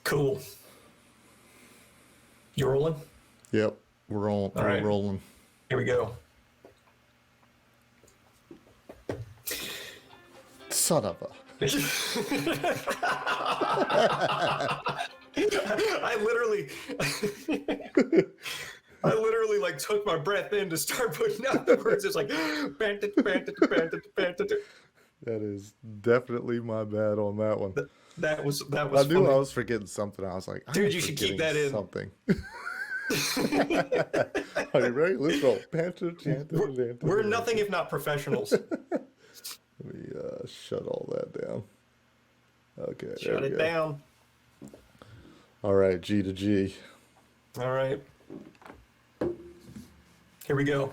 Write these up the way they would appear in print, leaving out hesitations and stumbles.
Cool. You rolling? Yep, we're all All we're right. rolling. Here we go. Son of a. I literally, I literally like took my breath in to start putting out the words. It's like, bandit, bandit, bandit, bandit. That is definitely my bad on that one. That I was knew I funny, was forgetting something. I was like, I am dude. You should keep forgetting that in. something. Are you ready? Let's roll. We're, we're nothing if not professionals. Let me shut all that down. Okay, there Shut we it go. down. All right, G to G. All right. Here we go.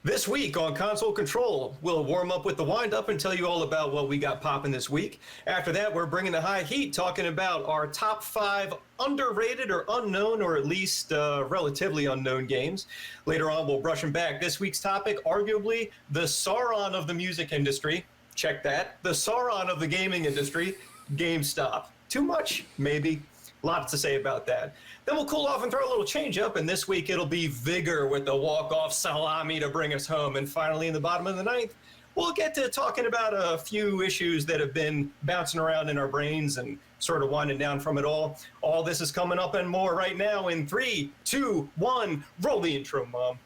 This week on Console Control, we'll warm up with the wind-up and tell you all about what we got popping this week. After that, we're bringing the high heat, talking about our top 5 underrated or unknown, or at least relatively unknown games. Later on, we'll brush them back. This week's topic, arguably the Sauron of the music industry. Check that. The Sauron of the gaming industry, Gamestop. Too much? Maybe. Lots to say about that. Then we'll cool off and throw a little change up, and this week it'll be Vigor with the walk-off salami to bring us home. And finally, in the bottom of the ninth, we'll get to talking about a few issues that have been bouncing around in our brains and sort of winding down from it all. All this is coming up and more right now in 3, 2, 1. Roll the intro, Mom.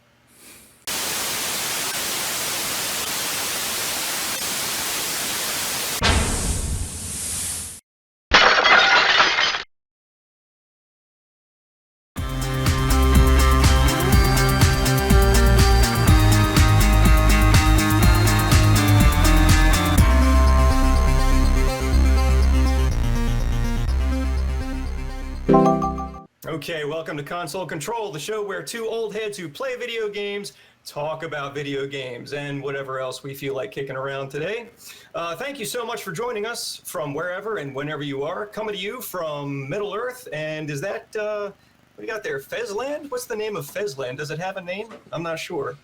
Okay, welcome to Console Control, the show where two old heads who play video games talk about video games and whatever else we feel like kicking around today. Thank you so much for joining us from wherever and whenever you are. Coming to you from Middle Earth, and is that, what do you got there, Fezland? What's the name of Fezland? Does it have a name? I'm not sure.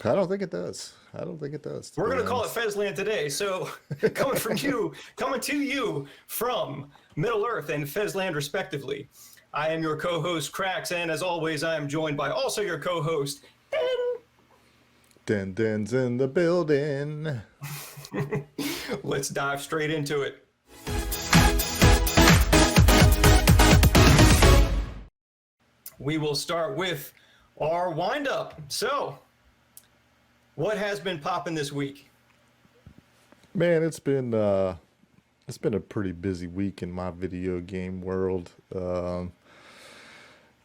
I don't think it does. I don't think it does. We're going to call it Fezland today. So coming to you from Middle Earth and Fezland respectively. I am your co-host, Cracks, and as always, I am joined by also your co-host, Den's in the building. Let's dive straight into it. We will start with our wind-up. So, what has been popping this week? Man, it's been a pretty busy week in my video game world.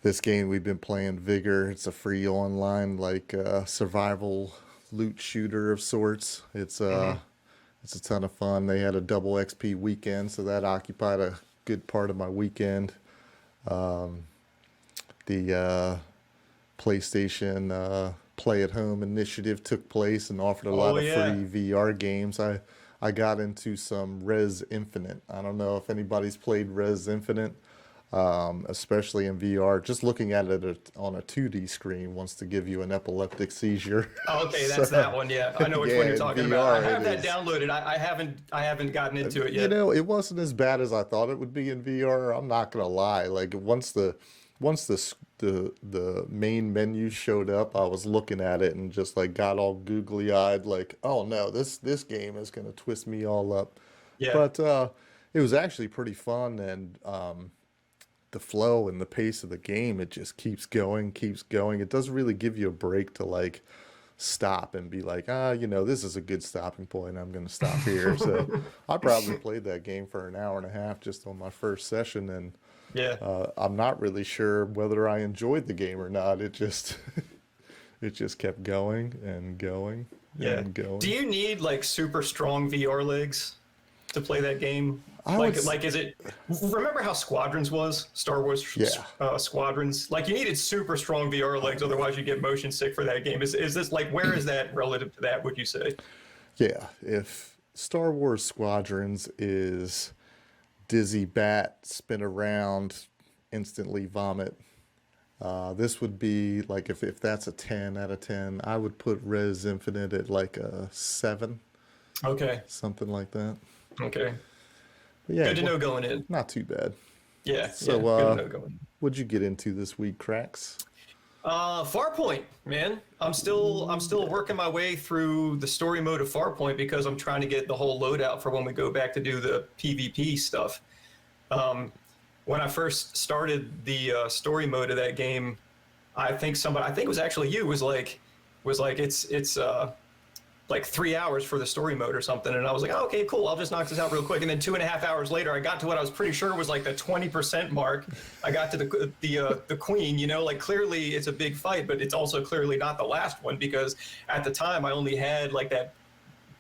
This game we've been playing, Vigor. It's a free online survival loot shooter of sorts. It's a ton of fun. They had a double XP weekend, so that occupied a good part of my weekend. The PlayStation Play at Home initiative took place and offered a lot of free VR games. I got into some Res Infinite. I don't know if anybody's played Res Infinite, especially in VR. Just looking at it on a 2D screen wants to give you an epileptic seizure. Oh, okay, that's that one. Yeah, I know which one you're talking about. I have that is. downloaded. I haven't gotten into it yet. You know, it wasn't as bad as I thought it would be in VR. I'm not gonna lie. Like once the main menu showed up, I was looking at it and just like got all googly eyed, like, oh no, this game is gonna twist me all up. Yeah. But it was actually pretty fun, and the flow and the pace of the game, it just keeps going, keeps going. It doesn't really give you a break to like stop and be like, this is a good stopping point. I'm gonna stop here. So I probably played that game for an hour and a half just on my first session, and Yeah. I'm not really sure whether I enjoyed the game or not. It just it just kept going and going Yeah. and going. Do you need like super strong VR legs to play that game? I would s- Is it? Remember how Squadrons was? Star Wars Yeah. Squadrons. Like you needed super strong VR legs, otherwise you get motion sick for that game. Is this like where is that relative to that? Would you say? Yeah, if Star Wars Squadrons is dizzy bat, spin around, instantly vomit. This would be like if that's a 10 out of 10, I would put Res Infinite at like a 7, Okay. something like that. Okay. Yeah, Good to know going in. not too bad. Yeah, yeah, So, good to know going in. what'd you get into this week, Cracks? Farpoint, man. I'm still working my way through the story mode of Farpoint because I'm trying to get the whole loadout for when we go back to do the PvP stuff. Um, when I first started the story mode of that game, I think it was actually you, was like it's like 3 hours for the story mode or something, and I was like, oh, okay, cool, I'll just knock this out real quick. And then 2.5 hours later, I got to what I was pretty sure was like the 20% mark. I got to the queen. Like clearly it's a big fight, but it's also clearly not the last one because at the time I only had like that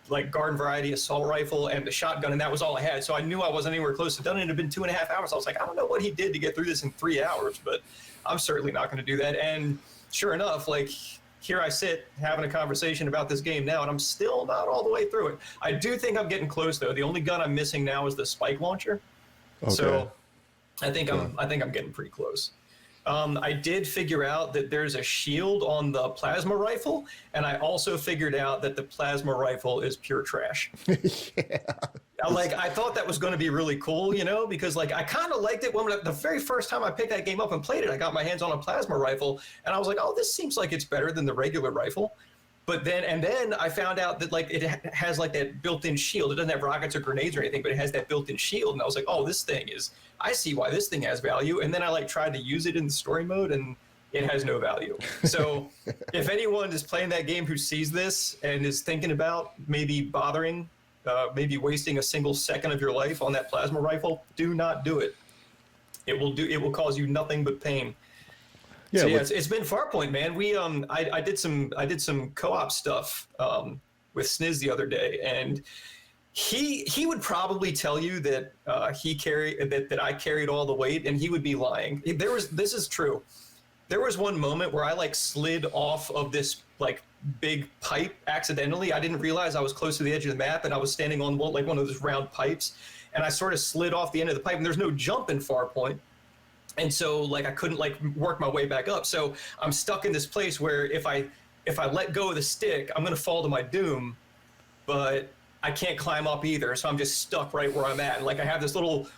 like garden variety assault rifle and the shotgun, and that was all I had. So I knew I wasn't anywhere close to done. It had been 2.5 hours. I was like, I don't know what he did to get through this in 3 hours, but I'm certainly not going to do that. And sure enough, like here I sit having a conversation about this game now, and I'm still not all the way through it. I do think I'm getting close though. The only gun I'm missing now is the spike launcher. Okay. So I think Okay. I'm getting pretty close. I did figure out that there's a shield on the plasma rifle, and I also figured out that the plasma rifle is pure trash. Yeah. I thought that was going to be really cool, because like I kind of liked it when the very first time I picked that game up and played it. I got my hands on a plasma rifle, and I was like, oh, this seems like it's better than the regular rifle. But then I found out that like it has like that built-in shield. It doesn't have rockets or grenades or anything, but it has that built-in shield. And I was like, oh, I see why this thing has value. And then I like tried to use it in the story mode, and it has no value. So if anyone is playing that game who sees this and is thinking about maybe maybe wasting a single second of your life on that plasma rifle, do not do it. It will cause you nothing but pain. Yeah, So yeah, it's been Farpoint, man. I did some co-op stuff with Sniz the other day, and he would probably tell you that that I carried all the weight, and he would be lying. This is true. There was one moment where I like slid off of this like big pipe accidentally. I didn't realize I was close to the edge of the map, and I was standing on one of those round pipes, and I sort of slid off the end of the pipe. And there's no jump in Farpoint. And so like I couldn't like work my way back up. So I'm stuck in this place where if I let go of the stick, I'm gonna fall to my doom, but I can't climb up either. So I'm just stuck right where I'm at. And like I have this little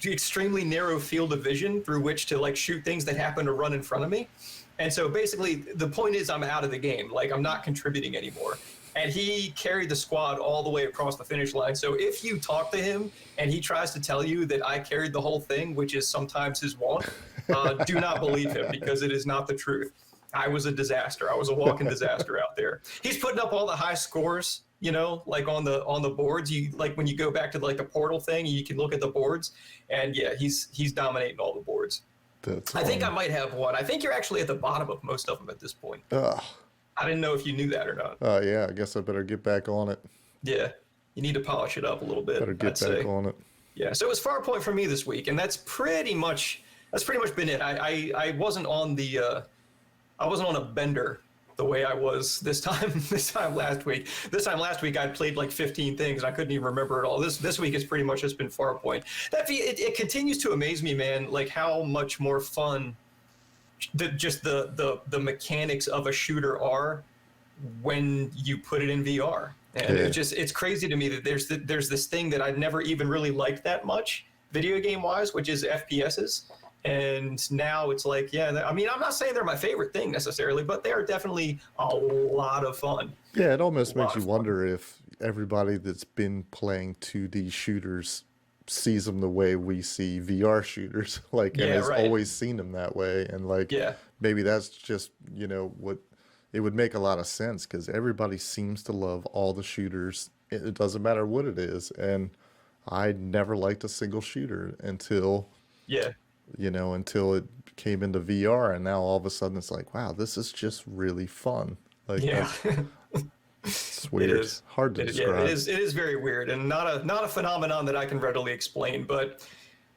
extremely narrow field of vision through which to like shoot things that happen to run in front of me. And so basically the point is I'm out of the game. Like I'm not contributing anymore. And he carried the squad all the way across the finish line. So if you talk to him and he tries to tell you that I carried the whole thing, which is sometimes his want, do not believe him because it is not the truth. I was a disaster. I was a walking disaster out there. He's putting up all the high scores, like on the boards. You like when you go back to like the portal thing, you can look at the boards, and yeah, he's dominating all the boards. I think I might have one. I think you're actually at the bottom of most of them at this point. Ugh. I didn't know if you knew that or not. Oh, yeah, I guess I better get back on it. Yeah, you need to polish it up a little bit. Better get back on it. Yeah, so it was Farpoint for me this week, and that's pretty much been it. I wasn't on a bender the way I was this time last week. This time last week I played like 15 things and I couldn't even remember it all. This week it's pretty much just been Farpoint. It continues to amaze me, man, like how much more fun the mechanics of a shooter are when you put it in VR. And Yeah. it's crazy to me that there's this thing that I'd never even really liked that much video game wise, which is FPSs. And now it's like, yeah, I mean, I'm not saying they're my favorite thing necessarily, but they are definitely a lot of fun. Yeah, it almost makes Lot you of fun. wonder if everybody that's been playing 2D shooters sees them the way we see VR shooters, like, and Yeah, has right. always seen them that way. And like, Yeah. maybe that's just, what it would make a lot of sense because everybody seems to love all the shooters. It doesn't matter what it is. And I never liked a single shooter until Yeah. until it came into VR, and now all of a sudden it's like, wow, this is just really fun. Like, Yeah. it's weird. is. Hard to Yeah, describe. it is very weird and not a phenomenon that I can readily explain, but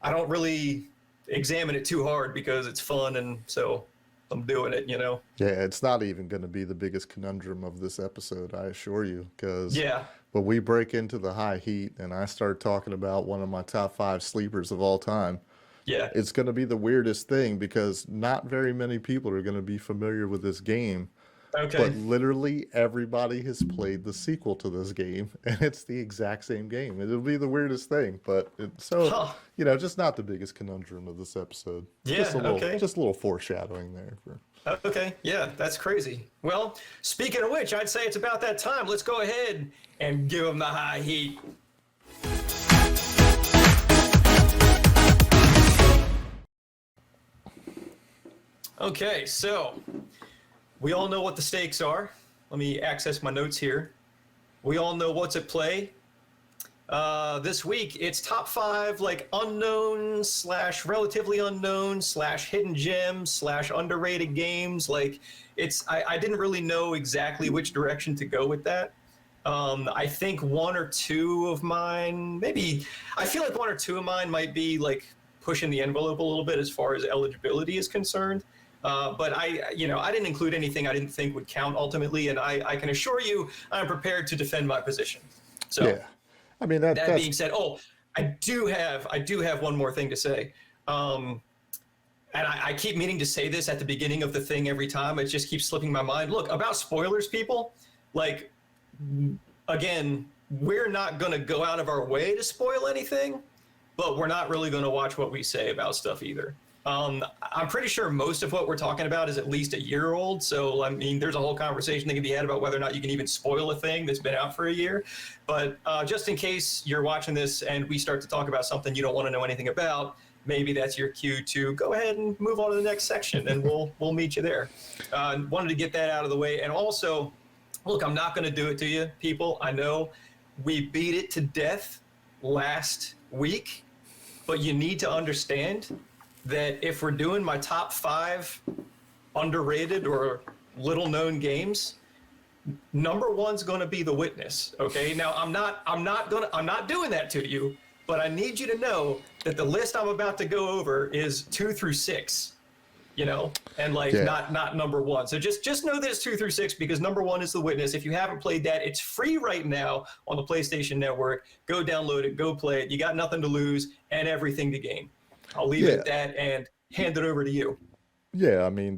I don't really examine it too hard because it's fun, and so I'm doing it, Yeah, it's not even going to be the biggest conundrum of this episode, I assure you, because Yeah. when we break into the high heat and I start talking about one of my top 5 sleepers of all time, Yeah. it's going to be the weirdest thing because not very many people are going to be familiar with this game. But Okay. literally everybody has played the sequel to this game, and it's the exact same game. It'll be the weirdest thing, but Huh. just not the biggest conundrum of this episode. Yeah. Okay. Just a little foreshadowing there for. Okay. Yeah, that's crazy. Well, speaking of which, I'd say it's about that time. Let's go ahead and give them the high heat. Okay, so we all know what the stakes are. Let me access my notes here. We all know what's at play. This week, it's top five like unknown slash relatively unknown slash hidden gems slash underrated games. Like I didn't really know exactly which direction to go with that. I think one or two of mine, maybe I feel like one or two of mine might be like pushing the envelope a little bit as far as eligibility is concerned. But I didn't include anything I didn't think would count ultimately, and I can assure you, I'm prepared to defend my position. So, Yeah, I mean that being said, I do have one more thing to say. And I keep meaning to say this at the beginning of the thing every time. It just keeps slipping my mind. Look, about spoilers, people, like, again, we're not going to go out of our way to spoil anything, but we're not really going to watch what we say about stuff either. I'm pretty sure most of what we're talking about is at least a year old. So, I mean, there's a whole conversation that can be had about whether or not you can even spoil a thing that's been out for a year. But just in case you're watching this and we start to talk about something you don't want to know anything about, maybe that's your cue to go ahead and move on to the next section, and we'll meet you there. Wanted to get that out of the way, and also, look, I'm not going to do it to you, people. I know we beat it to death last week, but you need to understand that if we're doing my top five underrated or little known games, number one's going to be The Witness. Okay. Now I'm not doing that to you, but I need you to know that the list I'm about to go over is 2 through 6, and like Yeah. not number one. So just know that it's 2 through 6 because number one is The Witness. If you haven't played that, it's free right now on the PlayStation Network. Go download it, go play it. You got nothing to lose and everything to gain. I'll leave it Yeah, at that and hand it over to you. yeah. I mean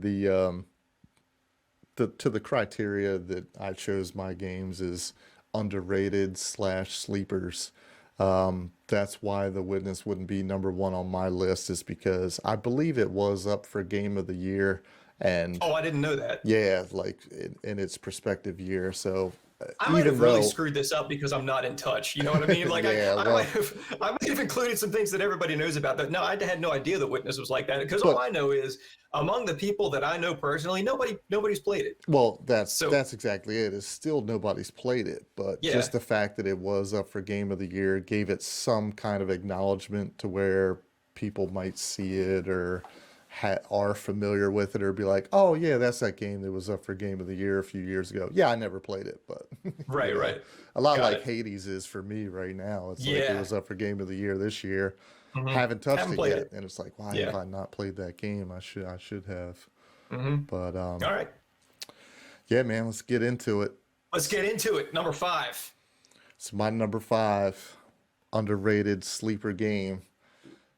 the criteria that I chose my games is underrated slash sleepers. That's why The Witness wouldn't be number one on my list, is because I believe it was up for Game of the Year, and Oh, I didn't know that. yeah, like in its prospective year. So I might even have really though, screwed this up because I'm not in touch. You know what I mean? Like yeah, I might well, have I might have included some things that everybody knows about. That no, I had no idea The Witness was like that because all but I know is among the people that I know personally, nobody's played it. well, So that's exactly it. Is still nobody's played it, but yeah, just the fact that it was up for Game of the Year gave it some kind of acknowledgement to where people might see it or are familiar with it or be like, oh yeah, that's that game that was up for Game of the Year a few years ago. Yeah, I never played it, but right, right, a lot got like it. Hades is for me right now. It's like it Yeah, was up for Game of the Year this year. hmm Haven't touched haven't it played yet, it. and it's like, why have Yeah. I not played that game? I should have. hmm But All right, yeah, man, let's get into it. let's get into it. Number five. So my number five underrated sleeper game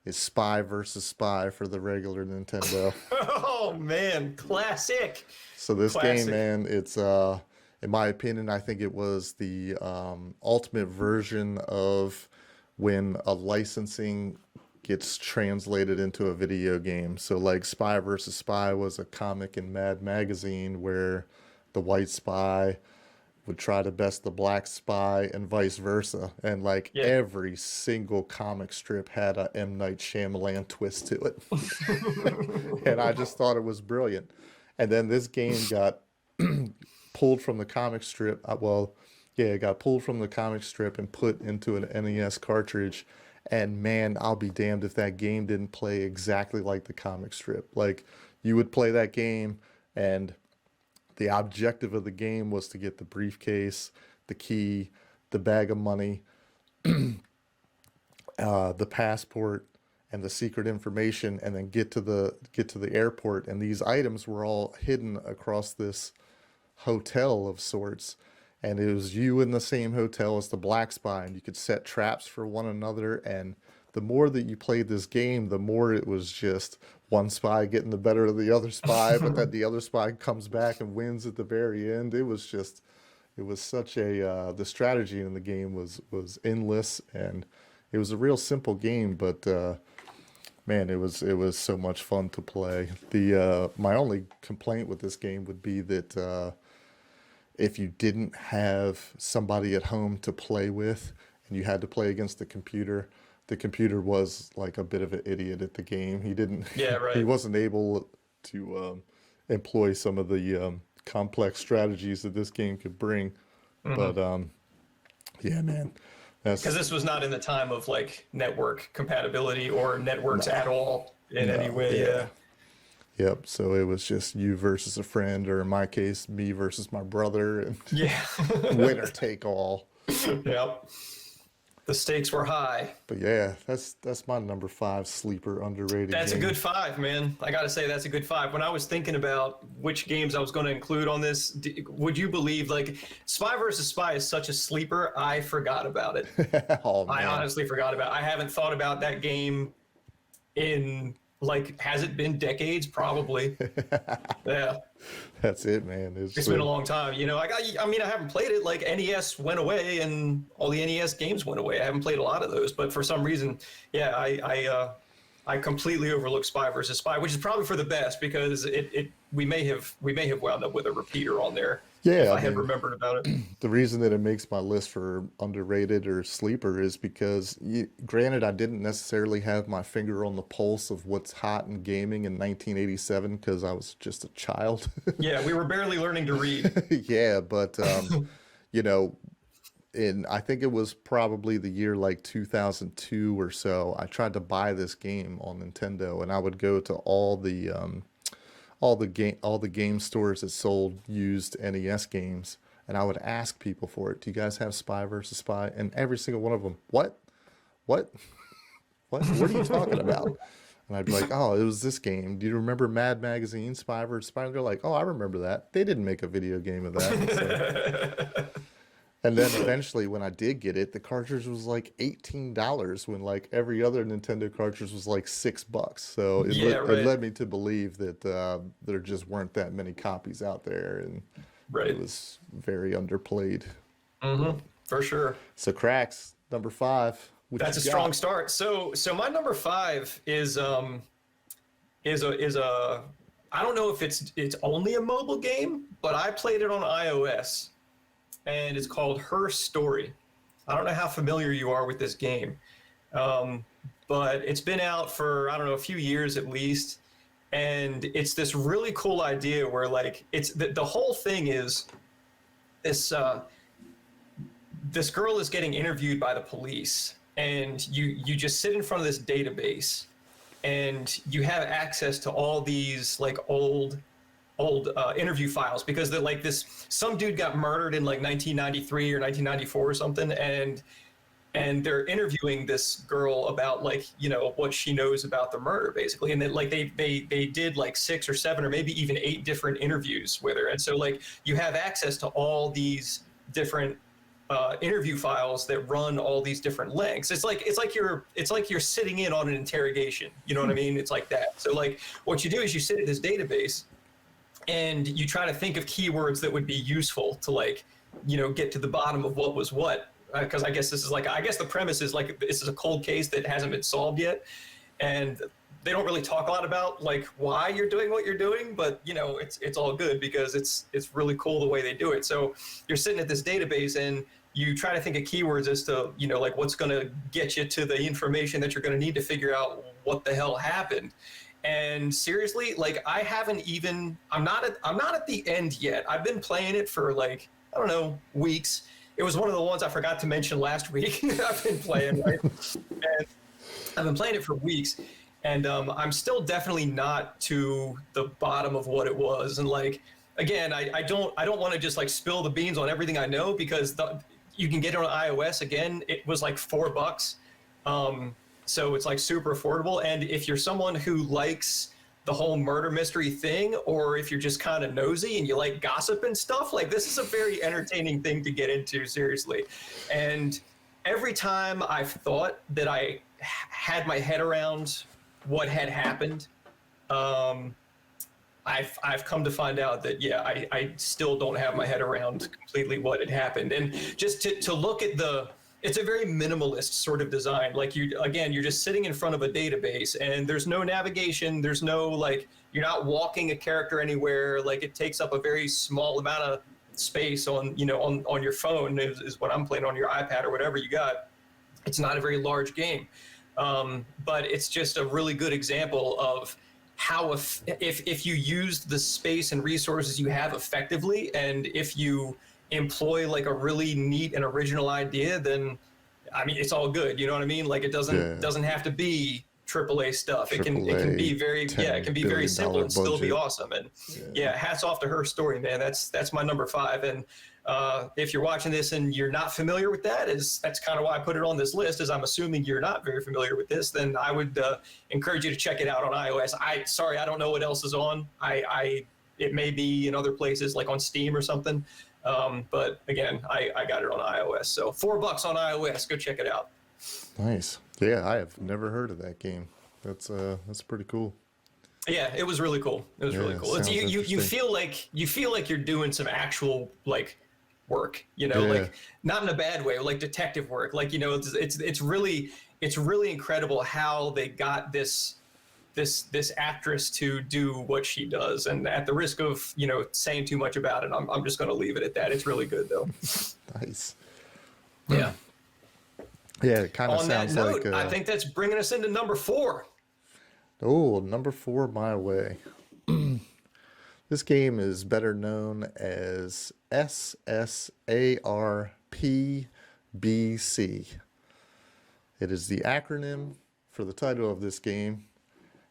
is Spy versus Spy for the regular Nintendo. Oh man, classic, So this game, classic. man, it's in my opinion, I think it was the ultimate version of when a licensing gets translated into a video game. So like Spy versus Spy was a comic in Mad Magazine where the white spy would try to best the black spy and vice versa. And like Yeah. every single comic strip had a M. Night Shyamalan twist to it. And I just thought it was brilliant. And then this game got pulled from the comic strip. Well, yeah, it got pulled from the comic strip and put into an NES cartridge. And man, I'll be damned if that game didn't play exactly like the comic strip. Like you would play that game, and the objective of the game was to get the briefcase, the key, the bag of money, the passport, and the secret information, and then get to the airport. And these items were all hidden across this hotel of sorts. And it was you in the same hotel as the black spy, and you could set traps for one another. And the more that you played this game, the more it was just one spy getting the better of the other spy, but then the other spy comes back and wins at the very end. It was just, it was such a the strategy in the game was endless, and it was a real simple game, but man, it was so much fun to play. The my only complaint with this game would be that if you didn't have somebody at home to play with and you had to play against the computer was like a bit of an idiot at the game. He didn't, Yeah, he right. wasn't able to employ some of the complex strategies that this game could bring. But yeah, man, Because that's this was not in the time of like network compatibility or networks at all in any no, way. yeah. Yeah. Yep. So it was just you versus a friend, or in my case, me versus my brother, and Yeah. winner take all. Yep. The stakes were high. But yeah, that's my number five sleeper underrated That's a game. good five, man. I got to say, that's a good five. When I was thinking about which games I was going to include on this, would you believe, like, Spy versus Spy is such a sleeper, I forgot about it. Oh I man, honestly forgot about it. I haven't thought about that game in, like, has it been decades? Probably. Yeah. that's it, man. It's been a long time. You know, I mean, I haven't played it. Like, NES went away and all the NES games went away. I haven't played a lot of those, but for some reason, yeah, I completely overlooked Spy versus Spy, which is probably for the best because we may have wound up with a repeater on there if Yeah, I I had mean, remembered about it. the reason that it makes my list for underrated or sleeper is because, granted, I didn't necessarily have my finger on the pulse of what's hot in gaming in 1987 because I was just a child. Yeah, we were barely learning to read. Yeah, but you know, I think it was probably the year like 2002 or so, I tried to buy this game on Nintendo, and I would go to all the game stores that sold used NES games, and I would ask people for it. Do you guys have Spy versus Spy? And every single one of them, what, what are you talking about? And I'd be like, oh, it was this game. Do you remember Mad Magazine, Spy versus Spy? And they're like, oh, I remember that. They didn't make a video game of that. And then eventually, when I did get it, the cartridge was like $18 when like every other Nintendo cartridge was like $6. So Yeah, it right, led me to believe that there just weren't that many copies out there, and it right. was very underplayed. For sure. So Cracks, number five, what That's you a strong got? start. So my number five is a I don't know if it's only a mobile game, but I played it on iOS, and it's called Her Story. I don't know how familiar you are with this game, um, but it's been out for, I don't know, a few years at least, and it's this really cool idea where like it's the whole thing is this this girl is getting interviewed by the police, and you just sit in front of this database, and you have access to all these like old interview files because they're like this some dude got murdered in like 1993 or 1994 or something, and they're interviewing this girl about like, you know, what she knows about the murder basically, and then like they did like 6 or 7 or maybe even 8 different interviews with her, and so like you have access to all these different interview files that run all these different lengths. It's like you're sitting in on an interrogation, you know what I mean? It's like that. So like what you do is you sit at this database and you try to think of keywords that would be useful to, like, you know, get to the bottom of what was what, because I guess this is like, I guess the premise is like this is a cold case that hasn't been solved yet, and they don't really talk a lot about like why you're doing what you're doing, but you know, it's all good because it's really cool the way they do it. So you're sitting at this database and you try to think of keywords as to, you know, like what's going to get you to the information that you're going to need to figure out what the hell happened. And seriously, like I'm not at the end yet. I've been playing it for like, I don't know, weeks. It was one of the ones I forgot to mention last week. I've been playing, right? And I've been playing it for weeks, and I'm still definitely not to the bottom of what it was. And like, again, I don't want to just like spill the beans on everything I know, because you can get it on iOS. Again, it was like $4. So it's like super affordable. And if you're someone who likes the whole murder mystery thing, or if you're just kind of nosy and you like gossip and stuff, like this is a very entertaining thing to get into, seriously. And every time I've thought that I had my head around what had happened. I've come to find out that I still don't have my head around completely what had happened, and just to look at it's a very minimalist sort of design. Like you're just sitting in front of a database, and there's no navigation, there's no like you're not walking a character anywhere. Like it takes up a very small amount of space on on your phone is what I'm playing on your iPad or whatever you got. It's not a very large game, but it's just a really good example of how if you use the space and resources you have effectively, and if you employ like a really neat and original idea, then I mean it's all good. You know what I mean? Like it doesn't have to be AAA stuff. It can be very it can be very simple and still be awesome. And hats off to Her Story, man. That's my number 5. And if you're watching this and you're not familiar with that's kind of why I put it on this list, is I'm assuming you're not very familiar with this, then I would encourage you to check it out on iOS. I don't know what else is on. It may be in other places like on Steam or something. But again, I got it on iOS. So $4 on iOS, go check it out. Nice. Yeah, I have never heard of that game. That's pretty cool. Yeah, it was really cool. It was really cool. You feel like you're doing some actual like work, like not in a bad way, like detective work. Like, it's really incredible how they got this actress to do what she does. And at the risk of, saying too much about it, I'm just going to leave it at that. It's really good though. Nice. Yeah. Yeah, it kind of sounds like. like. I think that's bringing us into number 4. Oh, number 4, My Way. This game is better known as SSARPBC. It is the acronym for the title of this game.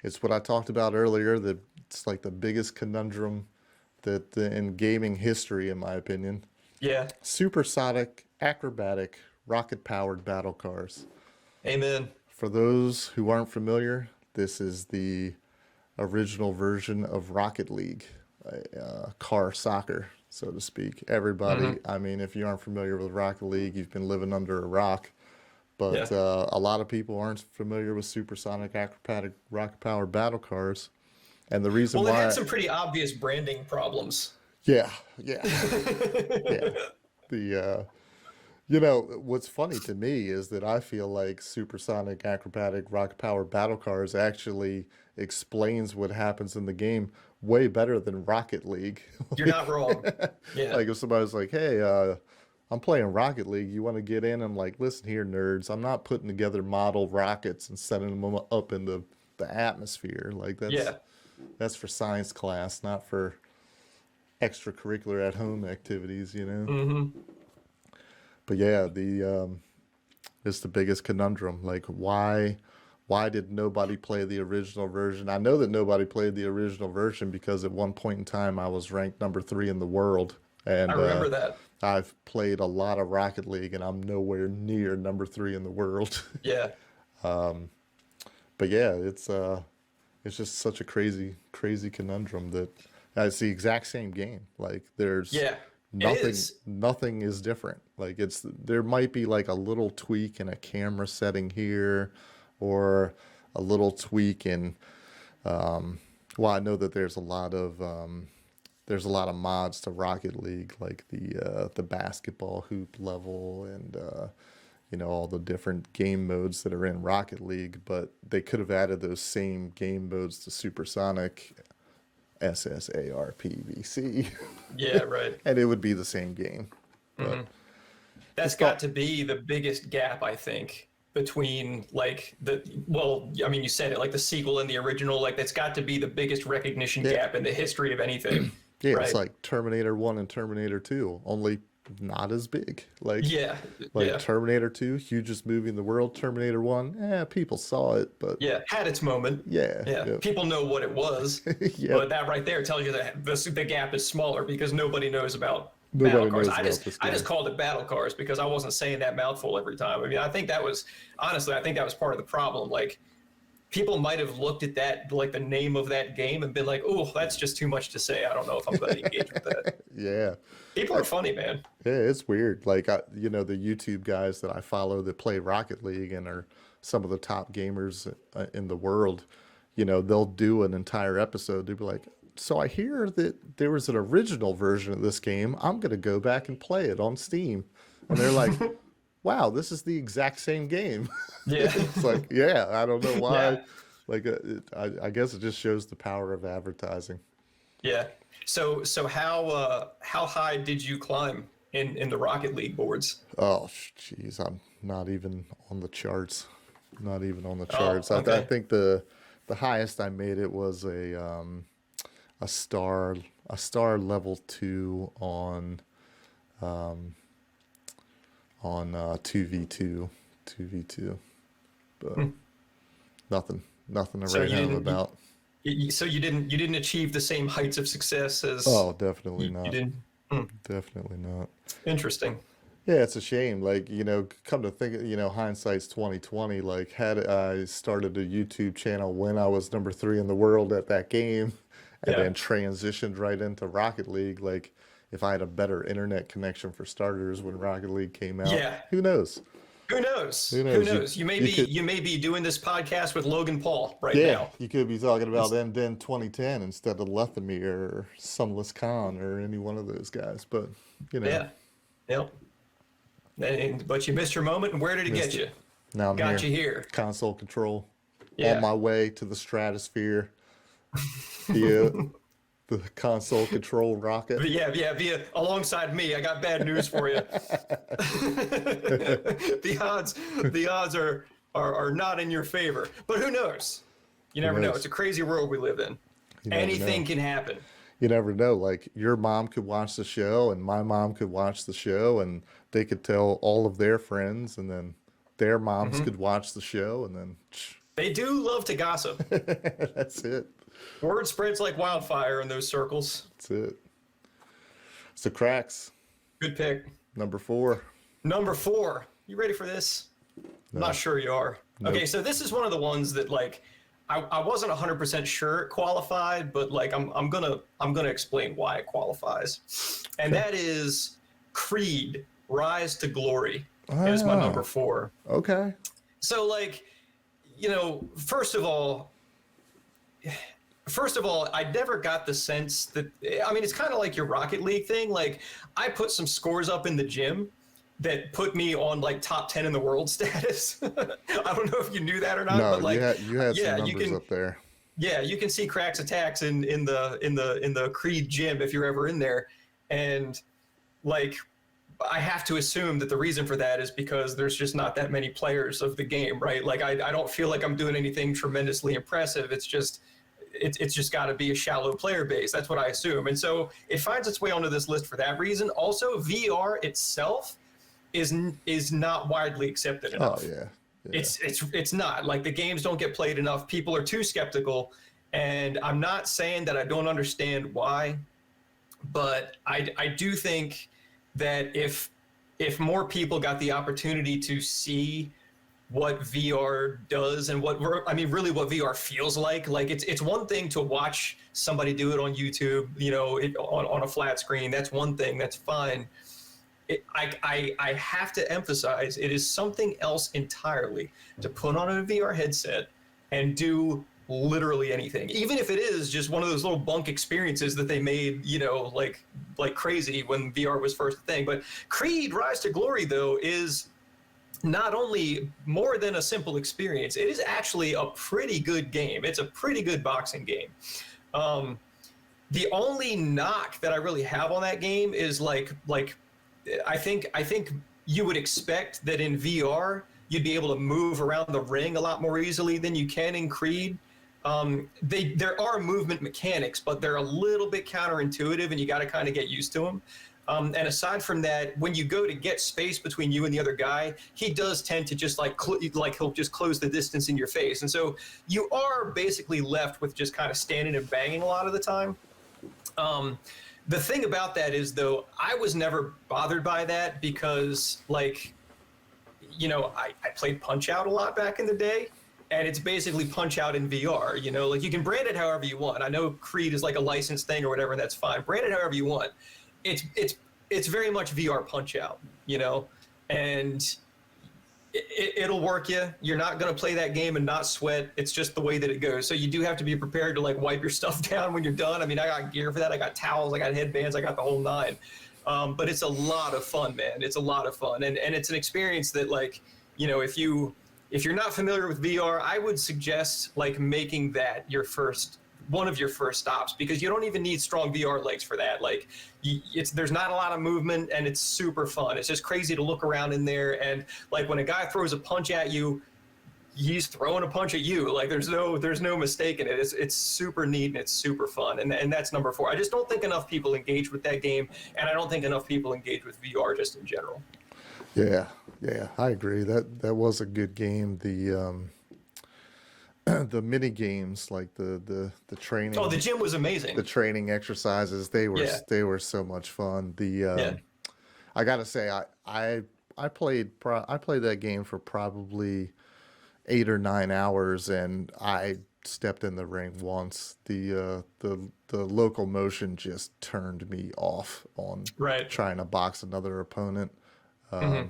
It's what I talked about earlier, that it's like the biggest conundrum that in gaming history, in my opinion. Yeah. Supersonic, acrobatic, rocket-powered battle cars. Amen. For those who aren't familiar, this is the original version of Rocket League, car soccer, so to speak. Everybody, I mean, if you aren't familiar with Rocket League, you've been living under a rock. But a lot of people aren't familiar with supersonic, acrobatic, rocket-powered battle cars. And the reason why... Well, it had some pretty obvious branding problems. Yeah. What's funny to me is that I feel like supersonic, acrobatic, rocket-powered battle cars actually explains what happens in the game way better than Rocket League. You're not wrong. Yeah. Like if somebody's like, hey, I'm playing Rocket League, you want to get in? I'm like, listen here, nerds, I'm not putting together model rockets and setting them up into the atmosphere. Like that's for science class, not for extracurricular at-home activities, But yeah, it's the biggest conundrum. Like, why did nobody play the original version? I know that nobody played the original version because at one point in time I was ranked number 3 in the world, and I remember that. I've played a lot of Rocket League, and I'm nowhere near number 3 in the world. Yeah. But yeah, it's just such a crazy conundrum that it's the exact same game. Like there's nothing is different. Like there might be like a little tweak in a camera setting here, or a little tweak in I know that there's a lot of mods to Rocket League, like the basketball hoop level and all the different game modes that are in Rocket League, but they could have added those same game modes to Supersonic, SSARPBC. Yeah, right. And it would be the same game. But that's got to be the biggest gap, I think, between like you said it, like the sequel and the original. Like that's got to be the biggest recognition gap in the history of anything. Yeah, right? It's like Terminator 1 and Terminator 2, only not as big. Like Terminator 2, hugest movie in the world. Terminator 1, people saw it, but had its moment. People know what it was. But that right there tells you that the gap is smaller because nobody knows about battle cars. I just called it battle cars because I wasn't saying that mouthful every time. I mean, I think that was part of the problem. Like, people might have looked at that, like the name of that game, and been like, "Oh, that's just too much to say. I don't know if I'm going to engage with that." Yeah. People are funny, man. Yeah, it's weird. Like, the YouTube guys that I follow that play Rocket League and are some of the top gamers in the world, they'll do an entire episode. They'll be like, so I hear that there was an original version of this game. I'm going to go back and play it on Steam. And they're like, wow, this is the exact same game. Yeah. It's like, yeah, I don't know why. Yeah. Like, I guess it just shows the power of advertising. Yeah. So how high did you climb in the Rocket League boards? Oh, jeez, I'm not even on the charts. Not even on the Oh, charts. I okay. think the highest I made it was a star level 2 on 2v2, but nothing to So write you home didn't. about. So you didn't achieve the same heights of success as Oh, definitely you not. did. Hmm. Definitely not. Interesting. Yeah, it's a shame. Like, come to think, hindsight's 2020. Like, had I started a YouTube channel when I was number 3 in the world at that game, and Yeah. then transitioned right into Rocket League, like, if I had a better internet connection for starters when Rocket League came out, Yeah. who knows? Who knows? Who Who knows? knows? You may You be could, you may be doing this podcast with Logan Paul right yeah, now. you could be talking about then 2010 instead of Lethamyr or Sunless Khan or any one of those guys. But, Yeah. Yep. But you missed your moment, and where did it missed get it. you? Now I'm Got here. you here. Console control. On Yeah. my way to the stratosphere via the console control rocket. Via alongside me. I got bad news for you. the odds are not in your favor. But who knows? You never know. knows? It's a crazy world we live in. You never Anything know. can happen. You never know. Like your mom could watch the show and my mom could watch the show and they could tell all of their friends and then their moms could watch the show and then They do love to gossip. that's it. Word spreads like wildfire in those circles. That's it. So cracks, Good pick. number 4. Number 4. You ready for this? I'm not sure you are. Nope. Okay, so this is one of the ones that like I wasn't 100% sure it qualified, but like I'm gonna explain why it qualifies, and that is Creed: Rise to Glory is my number Ah, 4. okay. So like, first of all, I never got the sense that, I mean, it's kind of like your Rocket League thing. Like, I put some scores up in the gym that put me on like top 10 in the world status. I don't know if you knew that or not, No, but like, you had some yeah, you numbers can, up there. yeah, you can see Cracks attacks in the Creed gym if you're ever in there, and like, I have to assume that the reason for that is because there's just not that many players of the game, right? Like, I don't feel like I'm doing anything tremendously impressive. It's just got to be a shallow player base. That's what I assume. And so it finds its way onto this list for that reason. Also, VR itself is not widely accepted Oh enough. yeah. It's not. Like, the games don't get played enough. People are too skeptical. And I'm not saying that I don't understand why, but I do think that if more people got the opportunity to see what VR does and really what VR feels like it's one thing to watch somebody do it on YouTube, on a flat screen. That's one thing. That's fine. I have to emphasize, it is something else entirely to put on a VR headset and do literally anything, even if it is just one of those little bunk experiences that they made, like crazy when VR was first a thing. But Creed: Rise to Glory, though, is not only more than a simple experience, it is actually a pretty good game. It's a pretty good boxing game. The only knock that I really have on that game is like I think you would expect that in VR you'd be able to move around the ring a lot more easily than you can in Creed. There are movement mechanics, but they're a little bit counterintuitive, and you got to kind of get used to them. And aside from that, when you go to get space between you and the other guy, he does tend to just he'll just close the distance in your face, and so you are basically left with just kind of standing and banging a lot of the time. The thing about that is, though, I was never bothered by that because, I played Punch-Out a lot back in the day, and it's basically Punch-Out in VR. You can brand it however you want. I know Creed is like a licensed thing or whatever, and that's fine. Brand it however you want. It's very much VR Punch-Out, and It'll work you. You're not going to play that game and not sweat. It's just the way that it goes. So you do have to be prepared to like wipe your stuff down when you're done. I mean, I got gear for that. I got towels. I got headbands. I got the whole nine. But it's a lot of fun, man. It's a lot of fun, and it's an experience that like if you're not familiar with VR, I would suggest like making that your first one of your first stops because you don't even need strong VR legs for that. Like, there's not a lot of movement and it's super fun. It's just crazy to look around in there and like when a guy throws a punch at you, he's throwing a punch at you. Like there's no mistake in it. It's super neat and it's super fun. And that's number 4. I just don't think enough people engage with that game, and I don't think enough people engage with VR just in general. Yeah, yeah, I agree. That was a good game. The mini games, like the Oh, training, the gym was the amazing. training exercises, they were Yeah, they were so much fun. yeah. I gotta say, I played that game for probably 8 or 9 hours, and I stepped in the ring once. The local motion just turned me off on Right. trying to box another opponent. Hmm.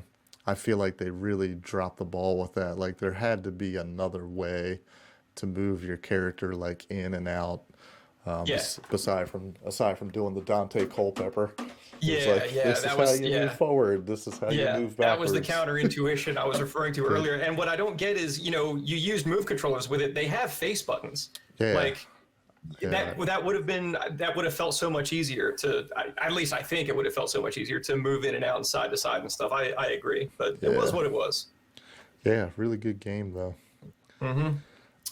I feel like they really dropped the ball with that. Like there had to be another way to move your character like in and out. Yeah. Aside from doing the Dante Culpepper, it's Yeah, like yeah, this is that how was you move yeah. forward. This is how you Yeah, move that was the backwards. counter intuition I was referring to Yeah, earlier. And what I don't get is, you used move controllers with it. They have face buttons. yeah, Like yeah, that would have felt so much easier to. At least I think it would have felt so much easier to move in and out and side to side and stuff. I agree, but it was yeah, what it was. yeah. Really good game though.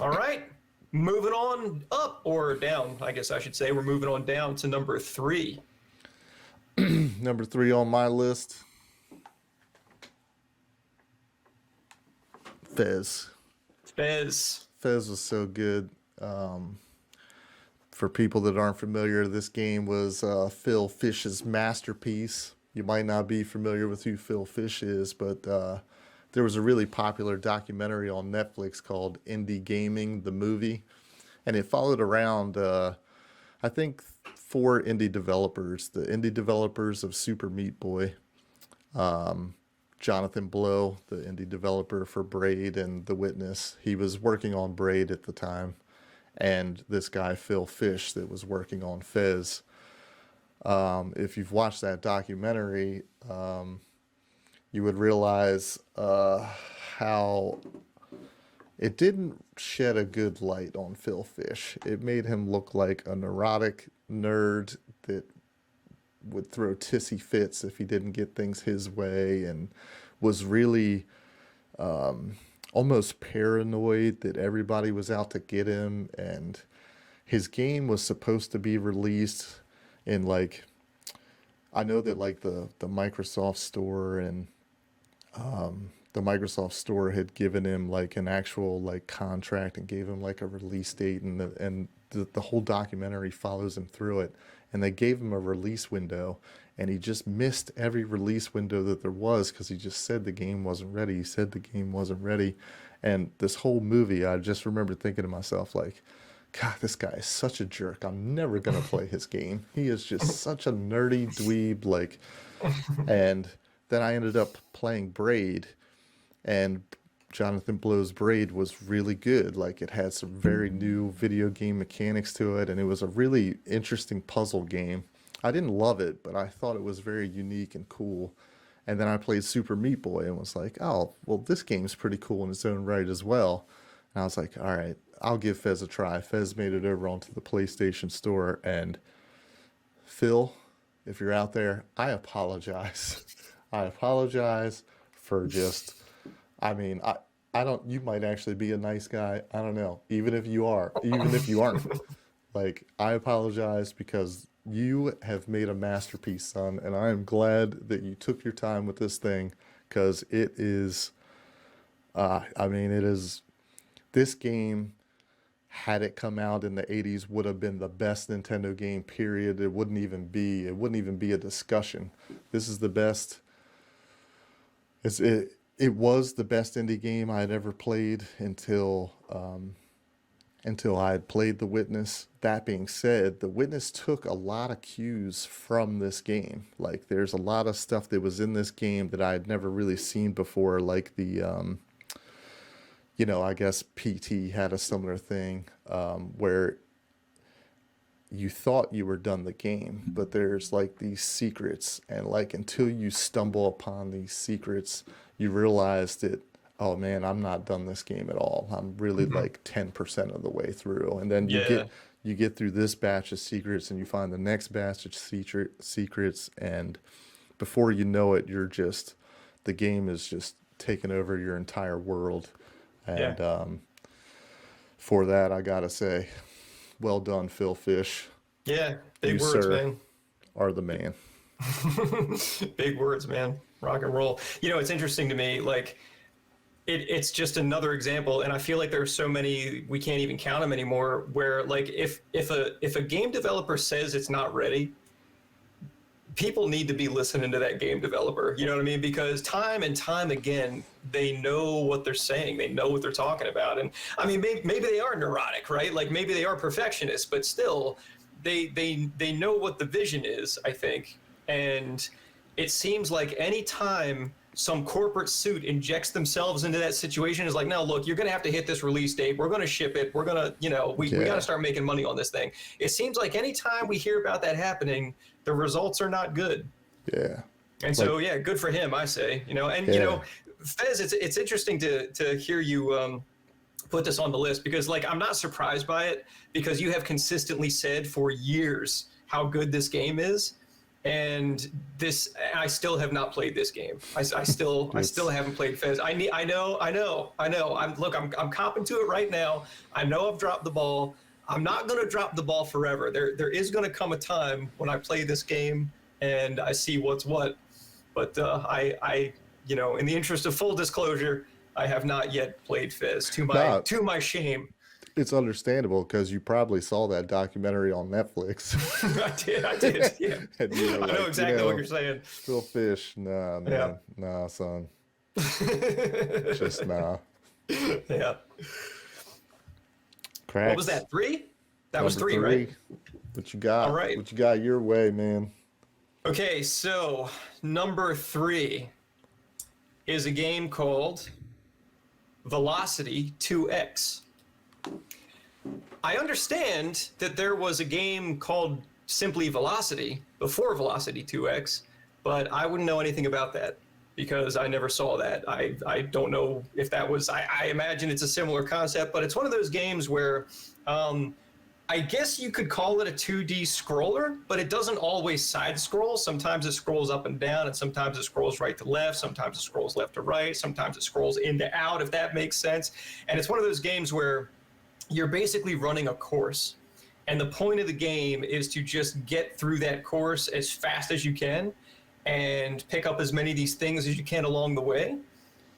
All right, moving on up or down. I guess I should say we're moving on down to number 3. Number 3 on my list, Fez. Fez. Fez was so good. For people that aren't familiar, this game was Phil Fish's masterpiece. You might not be familiar with who Phil Fish is, but there was a really popular documentary on Netflix called Indie Gaming, the movie, and it followed around, I think, 4 indie developers, the indie developers of Super Meat Boy, Jonathan Blow, the indie developer for Braid and The Witness. He was working on Braid at the time, and this guy Phil Fish that was working on Fez. If you've watched that documentary, you would realize how it didn't shed a good light on Phil Fish. It made him look like a neurotic nerd that would throw tissy fits if he didn't get things his way, and was really almost paranoid that everybody was out to get him. And his game was supposed to be released in like, I know that like the Microsoft store and the Microsoft store had given him like an actual like contract and gave him like a release date, and the whole documentary follows him through it, and they gave him a release window, and he just missed every release window that there was because he just said the game wasn't ready. He said the game wasn't ready. And this whole movie, I just remember thinking to myself like, God, this guy is such a jerk. I'm never gonna play his game. He is just such a nerdy dweeb, like. And then I ended up playing Braid, and Jonathan Blow's Braid was really good. Like it had some very new video game mechanics to it, and it was a really interesting puzzle game. I didn't love it, but I thought it was very unique and cool. And then I played Super Meat Boy and was like, oh, well, this game's pretty cool in its own right as well. And I was like, all right, I'll give Fez a try. Fez made it over onto the PlayStation Store, and Phil, if you're out there, I apologize. I apologize for just, I mean, I don't, you might actually be a nice guy. I don't know. Even if you are, even if you aren't, like, I apologize because you have made a masterpiece, son. And I am glad that you took your time with this thing because it is, I mean, it is, this game, had it come out in the 80s, would have been the best Nintendo game, period. It wouldn't even be a discussion. This is the best. It was the best indie game I had ever played until until I had played The Witness. That being said, The Witness took a lot of cues from this game. Like, there's a lot of stuff that was in this game that I had never really seen before, like I guess PT had a similar thing where you thought you were done the game, but there's like these secrets, and like until you stumble upon these secrets, you realize that, oh man, I'm not done this game at all. I'm really like 10% of the way through. And then Yeah. you get through this batch of secrets and you find the next batch of secrets, and before you know it, the game is just taking over your entire world. Yeah. And for that, I gotta say, well done, Phil Fish. Yeah. You, Big words, sir, man. are the man. Big words, man. Rock and roll. It's interesting to me. Like, it's just another example, and I feel like there are so many we can't even count them anymore. Where like if a game developer says it's not ready, people need to be listening to that game developer. You know what I mean? Because time and time again, they know what they're saying. They know what they're talking about. And I mean, maybe they are neurotic, right? Like maybe they are perfectionists, but still, they know what the vision is, I think. And it seems like any time some corporate suit injects themselves into that situation is like, no, look, you're going to have to hit this release date. We're going to ship it. We're going to, we got to start making money on this thing. It seems like anytime we hear about that happening, the results are not good. Yeah. And so, yeah, good for him, I say, Fez, it's interesting to hear you put this on the list, because like, I'm not surprised by it, because you have consistently said for years how good this game is. And I still have not played this game. I still haven't played Fez. I know. I'm copping to it right now. I know I've dropped the ball. I'm not going to drop the ball forever. There is going to come a time when I play this game and I see what's what. But in the interest of full disclosure, I have not yet played Fez, to my shame. It's understandable because you probably saw that documentary on Netflix. I did. Yeah. And you were I know like, exactly what you're saying. Phil Fish, nah, man, Yeah. nah, son, just nah. Yeah. Cracks. What was that? 3? That was Number 3, right? What you got? All right. What you got your way, man? Okay, so number 3 is a game called Velocity 2X. I understand that there was a game called simply Velocity before Velocity 2X, but I wouldn't know anything about that because I never saw that. I don't know if that was, I imagine it's a similar concept, but it's one of those games where I guess you could call it a 2D scroller, but it doesn't always side scroll. Sometimes it scrolls up and down, and sometimes it scrolls right to left, sometimes it scrolls left to right, sometimes it scrolls in to out, if that makes sense. And it's one of those games where you're basically running a course. And the point of the game is to just get through that course as fast as you can and pick up as many of these things as you can along the way.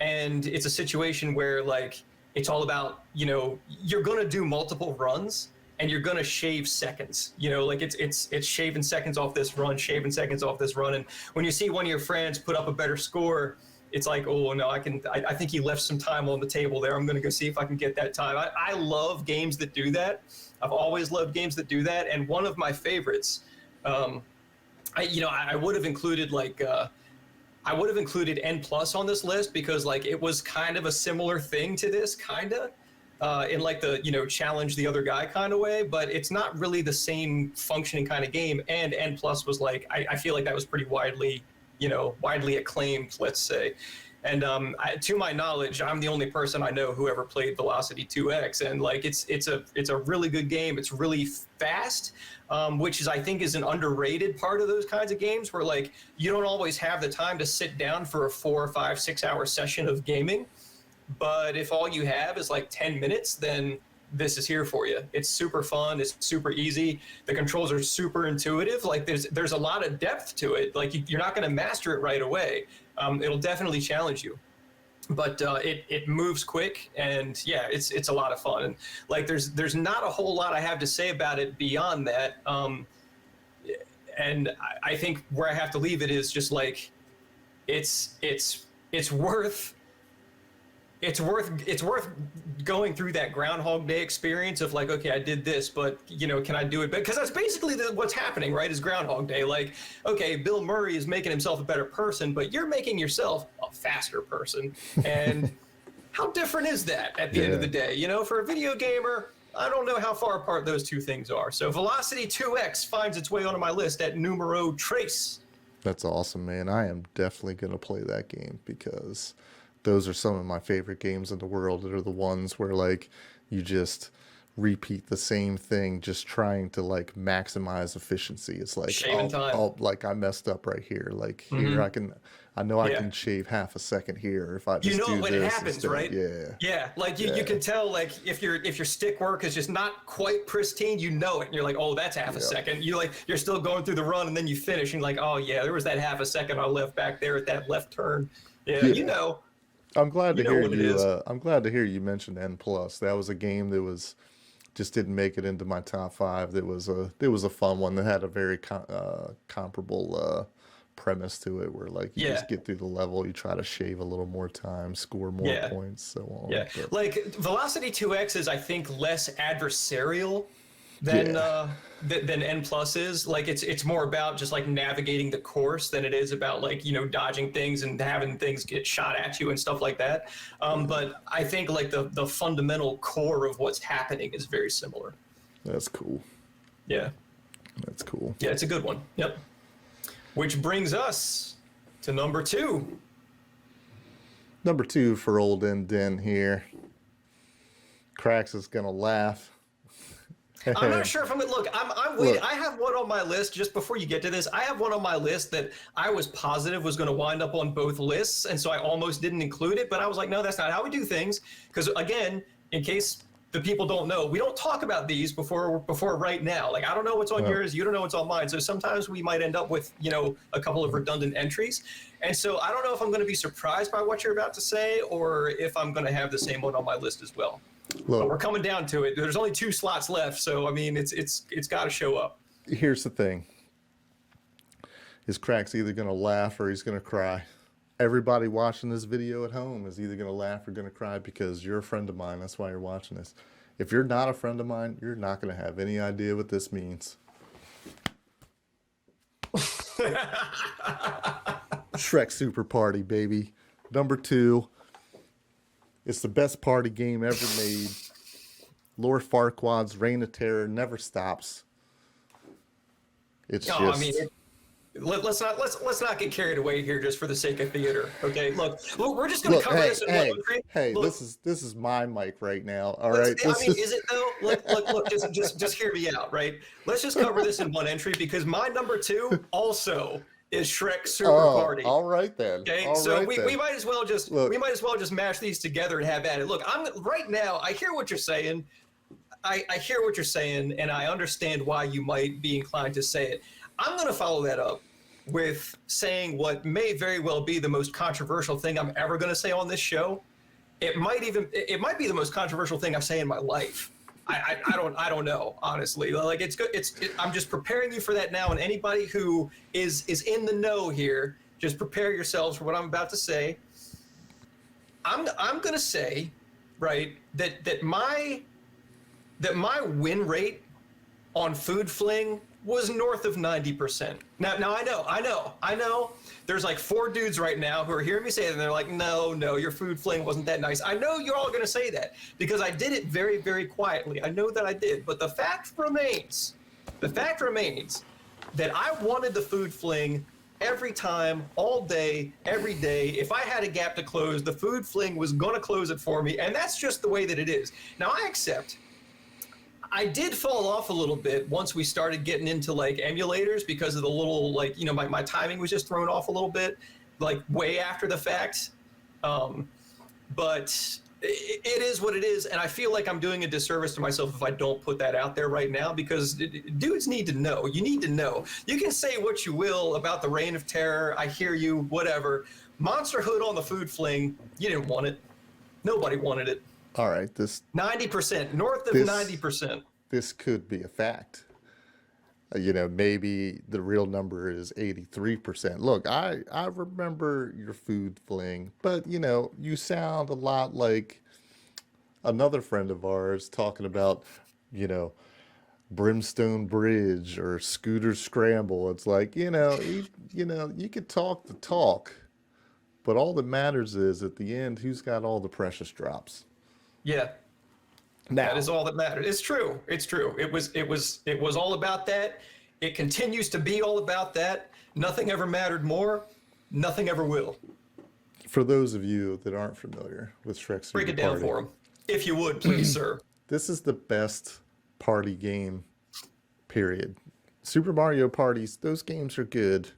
And it's a situation where like, it's all about, you're going to do multiple runs and you're going to shave seconds, like it's shaving seconds off this run, shaving seconds off this run. And when you see one of your friends put up a better score, it's like, oh no, I think he left some time on the table there. I'm going to go see if I can get that time. I love games that do that. I've always loved games that do that. And one of my favorites, I would have included N plus on this list because like it was kind of a similar thing to this in like the, challenge the other guy kind of way, but it's not really the same functioning kind of game. And N plus was like, I feel like that was pretty widely acclaimed, let's say. And to my knowledge, I'm the only person I know who ever played Velocity 2X, and like it's a really good game. It's really fast, which I think is an underrated part of those kinds of games where like you don't always have the time to sit down for a 4, 5, 6 hour session of gaming. But if all you have is like 10 minutes, then this is here for you. It's super fun. It's super easy. The controls are super intuitive. Like there's a lot of depth to it. Like you're not going to master it right away. It'll definitely challenge you, but it moves quick, and yeah, it's a lot of fun. And like there's not a whole lot I have to say about it beyond that. And I think where I have to leave it is just like it's worth it's worth going through that Groundhog Day experience of like, okay, I did this, but can I do it? Because that's basically what's happening, right? Is Groundhog Day. Like, okay, Bill Murray is making himself a better person, but you're making yourself a faster person. And how different is that at the end of the day? For a video gamer, I don't know how far apart those two things are. So Velocity 2X finds its way onto my list at numero tres. That's awesome, man. I am definitely going to play that game because those are some of my favorite games in the world. That are the ones where like you just repeat the same thing, just trying to like maximize efficiency. It's like, Shaving time. like I messed up right here. Like here I know I can shave half a second here if I just do when this it happens, instead. right? Yeah. Like you can tell, like if your stick work is just not quite pristine, it, and you're like, oh, that's half a second. You're still going through the run, and then you finish, and you're like, oh yeah, there was that half a second I left back there at that left turn. Yeah. I'm glad to hear you. is. I'm glad to hear you mentioned N Plus. That was a game that was just didn't make it into my top 5. It was a fun one that had a very comparable premise to it, where like you just get through the level, you try to shave a little more time, score more points, so on. Yeah, But, like Velocity 2X is, I think, less adversarial than N Plus is. Like it's more about just like navigating the course than it is about like dodging things and having things get shot at you and stuff like that. But I think like the fundamental core of what's happening is very similar. that's cool. Yeah, That's cool. yeah, it's a good one. Yep. Which brings us to number 2. Number 2 for old Den here. Cracks is gonna laugh. I'm not sure if I'm gonna look. I'm waiting. I have one on my list. Just before you get to this, I have one on my list that I was positive was going to wind up on both lists, and so I almost didn't include it. But I was like, no, that's not how we do things. Because again, in case the people don't know, we don't talk about these before right now. Like I don't know what's on yours, you don't know what's on mine. So sometimes we might end up with a couple of redundant entries. And so I don't know if I'm going to be surprised by what you're about to say, or if I'm going to have the same one on my list as well. Look, but we're coming down to it. There's only 2 slots left, so I mean, it's got to show up. here's the thing. Is Crack's either gonna laugh or he's gonna cry. Everybody watching this video at home is either gonna laugh or gonna cry because you're a friend of mine. That's why you're watching this. If you're not a friend of mine, you're not gonna have any idea what this means. Shrek Super Party, baby. Number 2. It's the best party game ever made. Lord Farquaad's Reign of Terror never stops. It's just. I mean, let's not get carried away here just for the sake of theater. Okay, look, we're just going to cover this in one entry. Hey, look, this is my mic right now. All right. Is it though? Look, just hear me out, right? Let's just cover this in one entry because my number 2 also is Shrek Super Party. All right then. Okay, all so right we might as well just Look. we might as well just mash these together and have at it. Look, I'm right now. I hear what you're saying. I hear what you're saying, and I understand why you might be inclined to say it. I'm going to follow that up with saying what may very well be the most controversial thing I'm ever going to say on this show. It might be the most controversial thing I say in my life. I don't know, honestly. Like it's good. I'm just preparing you for that now. And anybody who is in the know here, just prepare yourselves for what I'm about to say. I'm gonna say, right, that my win rate on Food Fling was north of 90%. Now I know. There's like 4 dudes right now who are hearing me say it, and they're like, no, your Food Fling wasn't that nice. I know you're all going to say that because I did it very, very quietly. I know that I did, but the fact remains that I wanted the Food Fling every time, all day, every day. If I had a gap to close, the Food Fling was going to close it for me, and that's just the way that it is. Now I accept I did fall off a little bit once we started getting into like emulators because of the little like, my timing was just thrown off a little bit, like way after the fact. But it is what it is. And I feel like I'm doing a disservice to myself if I don't put that out there right now because dudes need to know. You need to know. You can say what you will about the Reign of Terror. I hear you, whatever. Monsterhood on the Food Fling, you didn't want it. Nobody wanted it. All right, 90%, north of 90%. This could be a fact. Maybe the real number is 83%. Look, I remember your food fling, but you sound a lot like another friend of ours talking about, you know, Brimstone Bridge or Scooter Scramble. It's like, you could talk the talk, but all that matters is at the end who's got all the precious drops. Yeah, that Now, is all that matters. It's true. It's true. It was all about that. It continues to be all about that. Nothing ever mattered more. Nothing ever will. for those of you that aren't familiar with Shrek Break Super it down Party, for him, if you would, please, sir. this is the best party game, period. Super Mario parties, those games are good,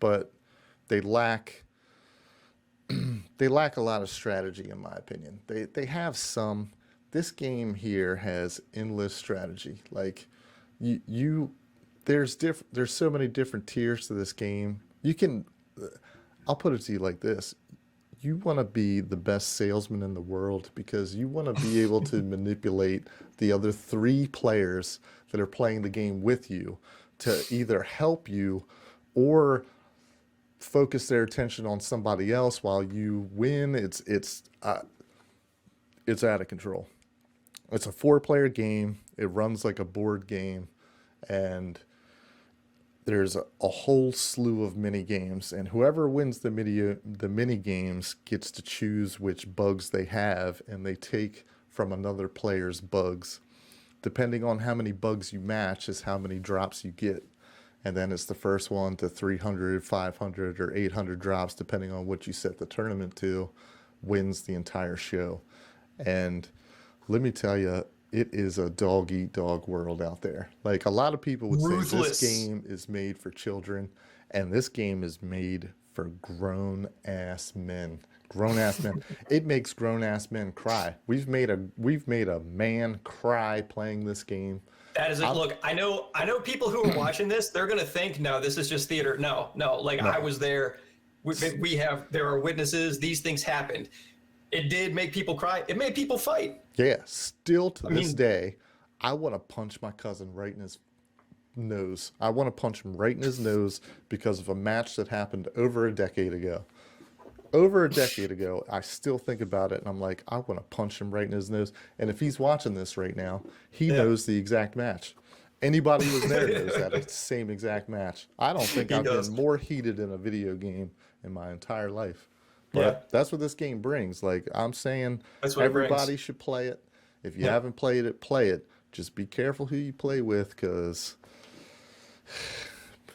but they lack they lack a lot of strategy in my opinion. They have some. This game here has endless strategy. Like you there's so many different tiers to this game. You can I'll put it to you like this. You want to be the best salesman in the world because you want to be able to manipulate the other three players that are playing the game with you to either help you or focus their attention on somebody else while you win. It's out of control. It's a four-player game. It runs like a board game, and there's a whole slew of mini games, and whoever wins the mini games gets to choose which bugs they have, and they take from another player's bugs. Depending on how many bugs you match is how many drops you get. And then it's the first one to 300, 500, or 800 drops, depending on what you set the tournament to, wins the entire show. And let me tell you, it is a dog eat dog world out there. Like a lot of people would say this Ruthless. game is made for children, and this game is made for grown ass men. Grown ass men. It makes grown ass men cry. We've made a man cry playing this game. That is it. I'm, Look, I know people who are watching this, they're gonna think, no, this is just theater. No, no, like I no. was there. There are witnesses. These things happened. It did make people cry. It made people fight. Yeah, still to I this mean, day, I want to punch my cousin right in his nose. I want to punch him right in his nose because of a match that happened over a decade ago. Over a decade ago, I still think about it and I'm like, I want to punch him right in his nose. And if he's watching this right now, he yeah, knows the exact match. Anybody who was there knows that it's the same exact match. I don't think he I've been does. more heated in a video game in my entire life. Yeah, But that's what this game brings. Like I'm saying, that's what it brings. everybody should play it. If you Yep, haven't played it, play it. Just be careful who you play with, because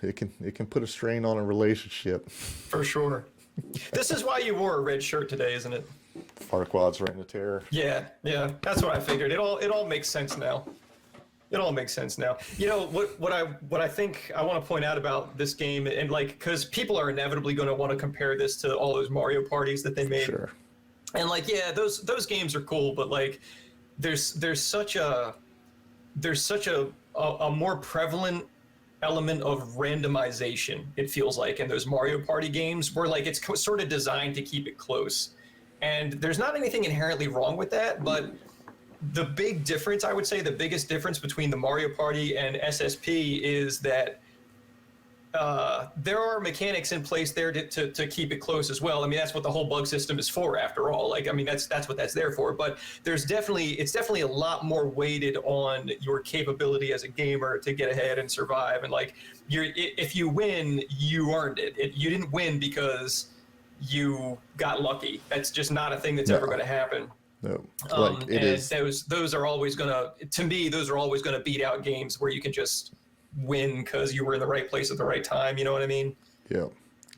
it can put a strain on a relationship. for sure. This is why you wore a red shirt today, isn't it? Farquaad's reign of terror. Yeah, yeah. That's what I figured. It all makes sense now. It all makes sense now. You know what I think I want to point out about this game, and like because people are inevitably going to want to compare this to all those Mario parties that they made, Sure. and like yeah, those games are cool, but like there's such a a more prevalent element of randomization, it feels like, in those Mario Party games where like it's sort of designed to keep it close. And there's not anything inherently wrong with that, but the big difference, I would say the biggest difference between the Mario Party and SSP is that there are mechanics in place there to keep it close as well. I mean, that's what the whole bug system is for, after all. Like, I mean, that's what that's there for. But it's definitely a lot more weighted on your capability as a gamer to get ahead and survive. And like, if you win, you earned it. You didn't win because you got lucky. That's just not a thing that's ever No, going to happen. no. Like it And is. those are always gonna, to me, those are always gonna beat out games where you can just win because you were in the right place at the right time. You know what I mean? Yeah.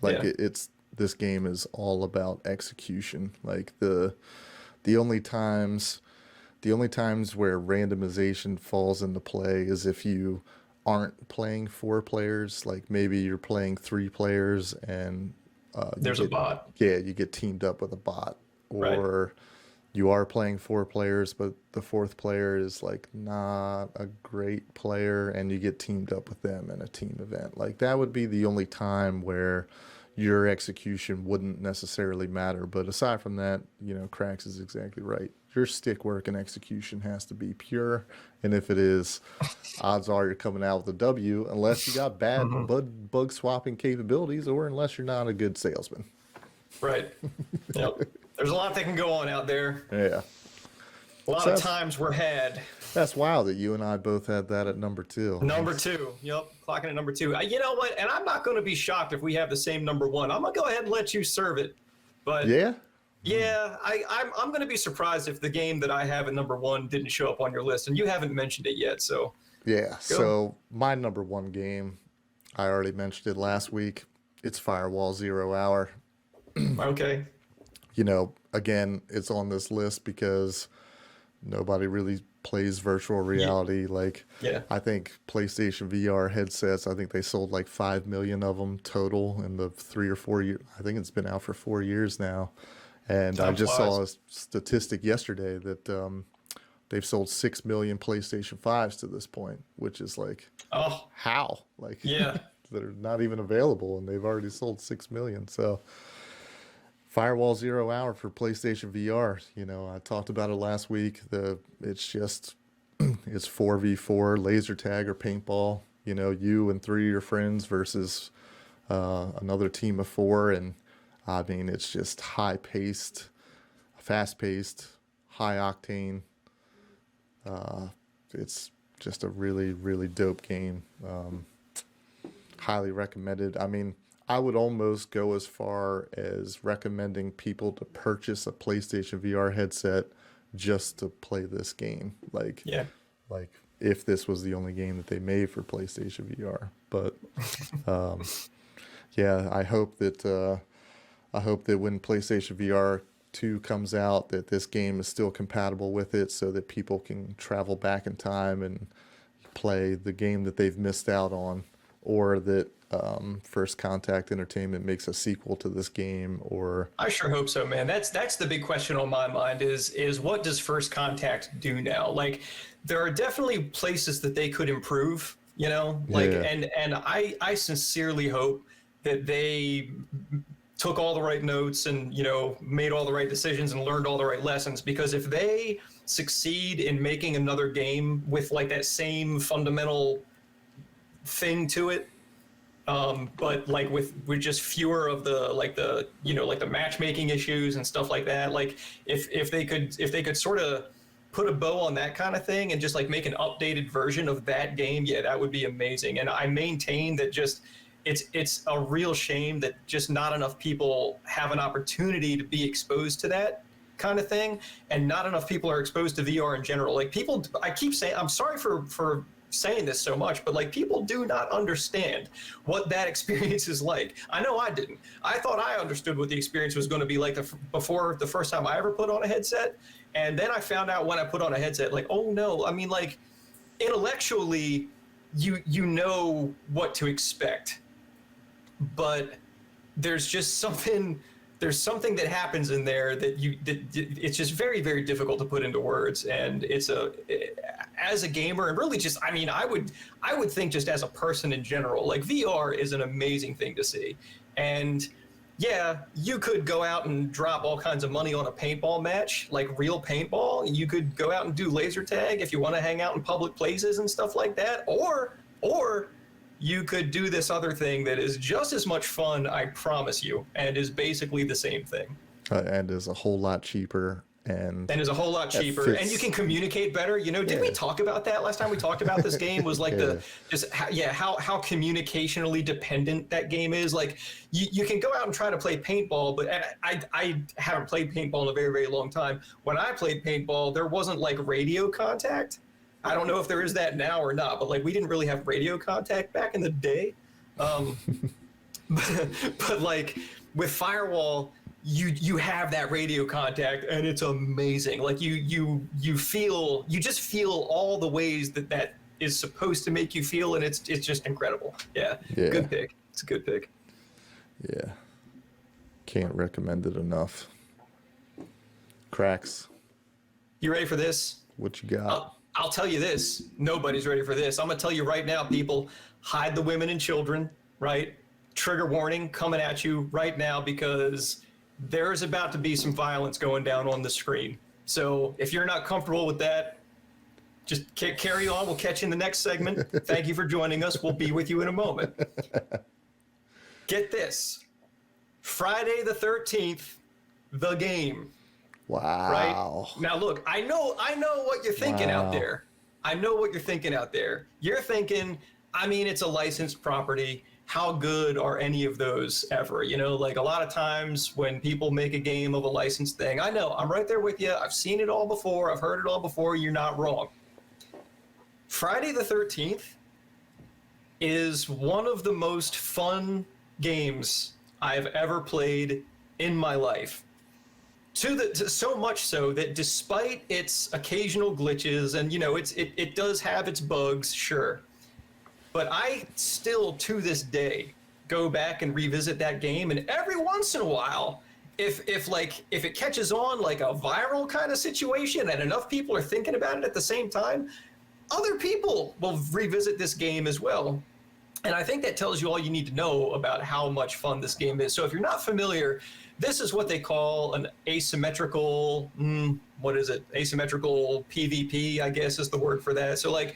Like Yeah. it's this game is all about execution. Like the only times the only times where randomization falls into play is if you aren't playing four players, like maybe you're playing three players and you There's a get bot, yeah, you get teamed up with a bot, right? or you are playing four players, but the fourth player is like not a great player, and you get teamed up with them in a team event. Like that would be the only time where your execution wouldn't necessarily matter. But aside from that, Cracks is exactly right. Your stick work and execution has to be pure. And if it is, odds are you're coming out with a W unless you got bad bug swapping capabilities or unless you're not a good salesman. Right. Yep. There's a lot that can go on out there. Yeah. A lot So of that's, times we're had. that's wild that you and I both had that at number 2. Number 2. Yep. Clocking at number 2. You know what? And I'm not going to be shocked if we have the same number 1. I'm going to go ahead and let you serve it. But Yeah? yeah, I'm going to be surprised if the game that I have at number 1 didn't show up on your list, and you haven't mentioned it yet. So Yeah. go. So my number 1 game, I already mentioned it last week. It's Firewall 0 Hour. Okay. You know, again, it's on this list because nobody really plays virtual reality. Like, Yeah. I think PlayStation VR headsets, I think they sold like 5 million of them total in the 3 or 4 years. I think it's been out for 4 years now. And I Time just flies. saw a statistic yesterday that they've sold 6 million PlayStation 5s to this point, which is like, Oh, how? Like, yeah. they're not even available and they've already sold 6 million. So, Firewall 0 Hour for PlayStation VR. You know, I talked about it last week. It's just it's 4v4 laser tag or paintball. You know, you and 3 of your friends versus another team of 4, and I mean it's just high paced, fast paced, high octane. It's just a really really dope game. Highly recommended. I mean, I would almost go as far as recommending people to purchase a PlayStation VR headset just to play this game. Yeah. Like if this was the only game that they made for PlayStation VR. But yeah, I hope that when PlayStation VR 2 comes out, that this game is still compatible with it, so that people can travel back in time and play the game that they've missed out on, or that First Contact Entertainment makes a sequel to this game, or I sure hope so, man. That's the big question on my mind is what does First Contact do now? Like, there are definitely places that they could improve, you know, like, Yeah. and I sincerely hope that they took all the right notes and, you know, made all the right decisions and learned all the right lessons, because if they succeed in making another game with like that same fundamental thing to it, but like with just fewer of the you know, like the matchmaking issues and stuff like that, like if they could sort of put a bow on that kind of thing and just like make an updated version of that game, yeah, that would be amazing. And I maintain that just it's a real shame that just not enough people have an opportunity to be exposed to that kind of thing, and not enough people are exposed to VR in general. Like, people, I keep saying, I'm sorry for saying this so much, but like, people do not understand what that experience is like. I know I didn't. I thought I understood what the experience was going to be like before the first time I ever put on a headset, and then I found out when I put on a headset, like, oh no, I mean, like, intellectually you know what to expect, but there's just something that happens in there that it's just very, very difficult to put into words. And as a gamer, and really just, I mean, I would think just as a person in general, like, VR is an amazing thing to see. And yeah, you could go out and drop all kinds of money on a paintball match, like real paintball. You could go out and do laser tag if you want to hang out in public places and stuff like that. Or you could do this other thing that is just as much fun, I promise you, and is basically the same thing. and is a whole lot cheaper and And is a whole lot cheaper, fits. and you can communicate better. You know, did we talk about that last time we talked about this game? Was like how communicationally dependent that game is. Like, you can go out and try to play paintball, but I haven't played paintball in a very, very long time. When I played paintball, there wasn't like radio contact. I don't know if there is that now or not, but like, we didn't really have radio contact back in the day. But like with Firewall, you have that radio contact, and it's amazing. Like, you just feel all the ways that is supposed to make you feel, and it's just incredible. Yeah. Good pick. It's a good pick. Yeah. Can't recommend it enough. Cracks, You ready for this? what you got? I'll tell you this. Nobody's ready for this. I'm going to tell you right now, people, hide the women and children, right? Trigger warning coming at you right now, because there is about to be some violence going down on the screen. So if you're not comfortable with that, just carry on. We'll catch you in the next segment. Thank you for joining us. We'll be with you in a moment. Get this. Friday the 13th, the game. Wow. Right? Now look, I know what you're thinking out there. I know what you're thinking out there. You're thinking, I mean, it's a licensed property. How good are any of those ever? You know, like a lot of times when people make a game of a licensed thing, I know, I'm right there with you. I've seen it all before. I've heard it all before. You're not wrong. Friday the 13th is one of the most fun games I've ever played in my life. So much so that despite its occasional glitches, and you know, it does have its bugs, sure, but I still to this day go back and revisit that game, and every once in a while, if it catches on like a viral kind of situation and enough people are thinking about it at the same time, other people will revisit this game as well. And I think that tells you all you need to know about how much fun this game is. So if you're not familiar, this is what they call an asymmetrical, asymmetrical PvP, I guess is the word for that. So like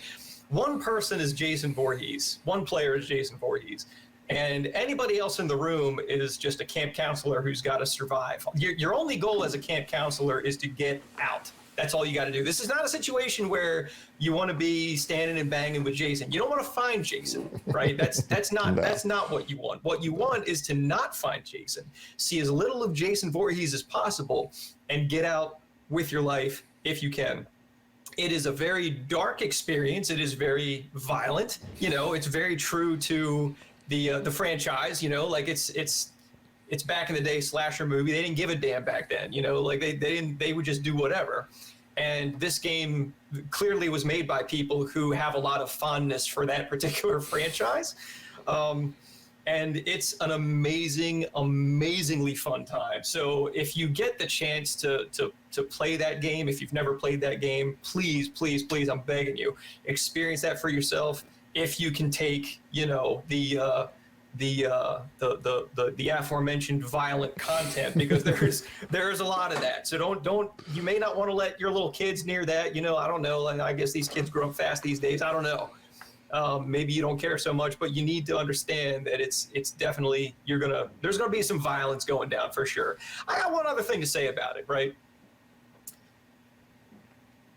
one person is Jason Voorhees, one player is Jason Voorhees, and anybody else in the room is just a camp counselor who's got to survive. Your only goal as a camp counselor is to get out. That's all you got to do. This is not a situation where you want to be standing and banging with Jason. You don't want to find Jason, right? That's not No. That's not what you want. What you want is to not find Jason. See as little of Jason Voorhees as possible and get out with your life if you can. It is a very dark experience. It is very violent. You know, it's very true to the franchise. You know, like it's back in the day slasher movie. They didn't give a damn back then, you know, like they would just do whatever. And this game clearly was made by people who have a lot of fondness for that particular franchise. And it's an amazingly fun time. So if you get the chance to play that game, if you've never played that game, please, I'm begging you, experience that for yourself. If you can take, you know, the aforementioned violent content, because there's a lot of that. So don't you may not want to let your little kids near that. You know, I don't know. I guess these kids grow up fast these days. I don't know. Maybe you don't care so much, but you need to understand that it's definitely there's gonna be some violence going down for sure. I got one other thing to say about it, right?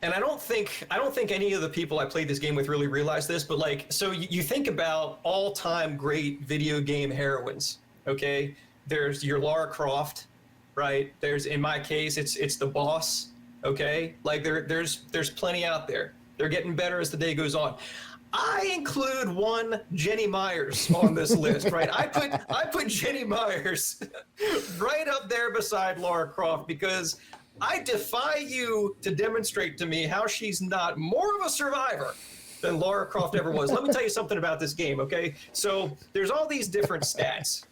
And I don't think any of the people I played this game with really realize this, but like, so you think about all-time great video game heroines, okay? There's your Lara Croft, right? There's, in my case, it's the boss, okay? Like there's plenty out there. They're getting better as the day goes on. I include one Jenny Myers on this list, right? I put Jenny Myers right up there beside Lara Croft because I defy you to demonstrate to me how she's not more of a survivor than Lara Croft ever was. Let me tell you something about this game, okay? So there's all these different stats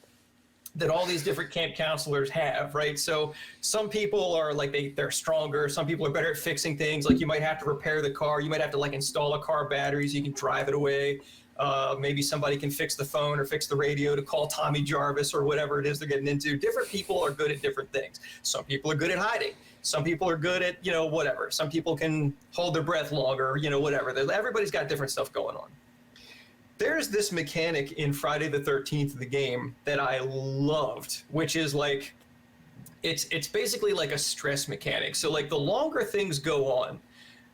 that all these different camp counselors have, right? So some people are like, they're stronger. Some people are better at fixing things. Like you might have to repair the car. You might have to like install a car battery so you can drive it away. Maybe somebody can fix the phone or fix the radio to call Tommy Jarvis or whatever it is they're getting into. Different people are good at different things. Some people are good at hiding. Some people are good at, you know, whatever. Some people can hold their breath longer, you know, whatever. Everybody's got different stuff going on. There's this mechanic in Friday the 13th, the game, that I loved, which is like, it's basically like a stress mechanic. So like the longer things go on,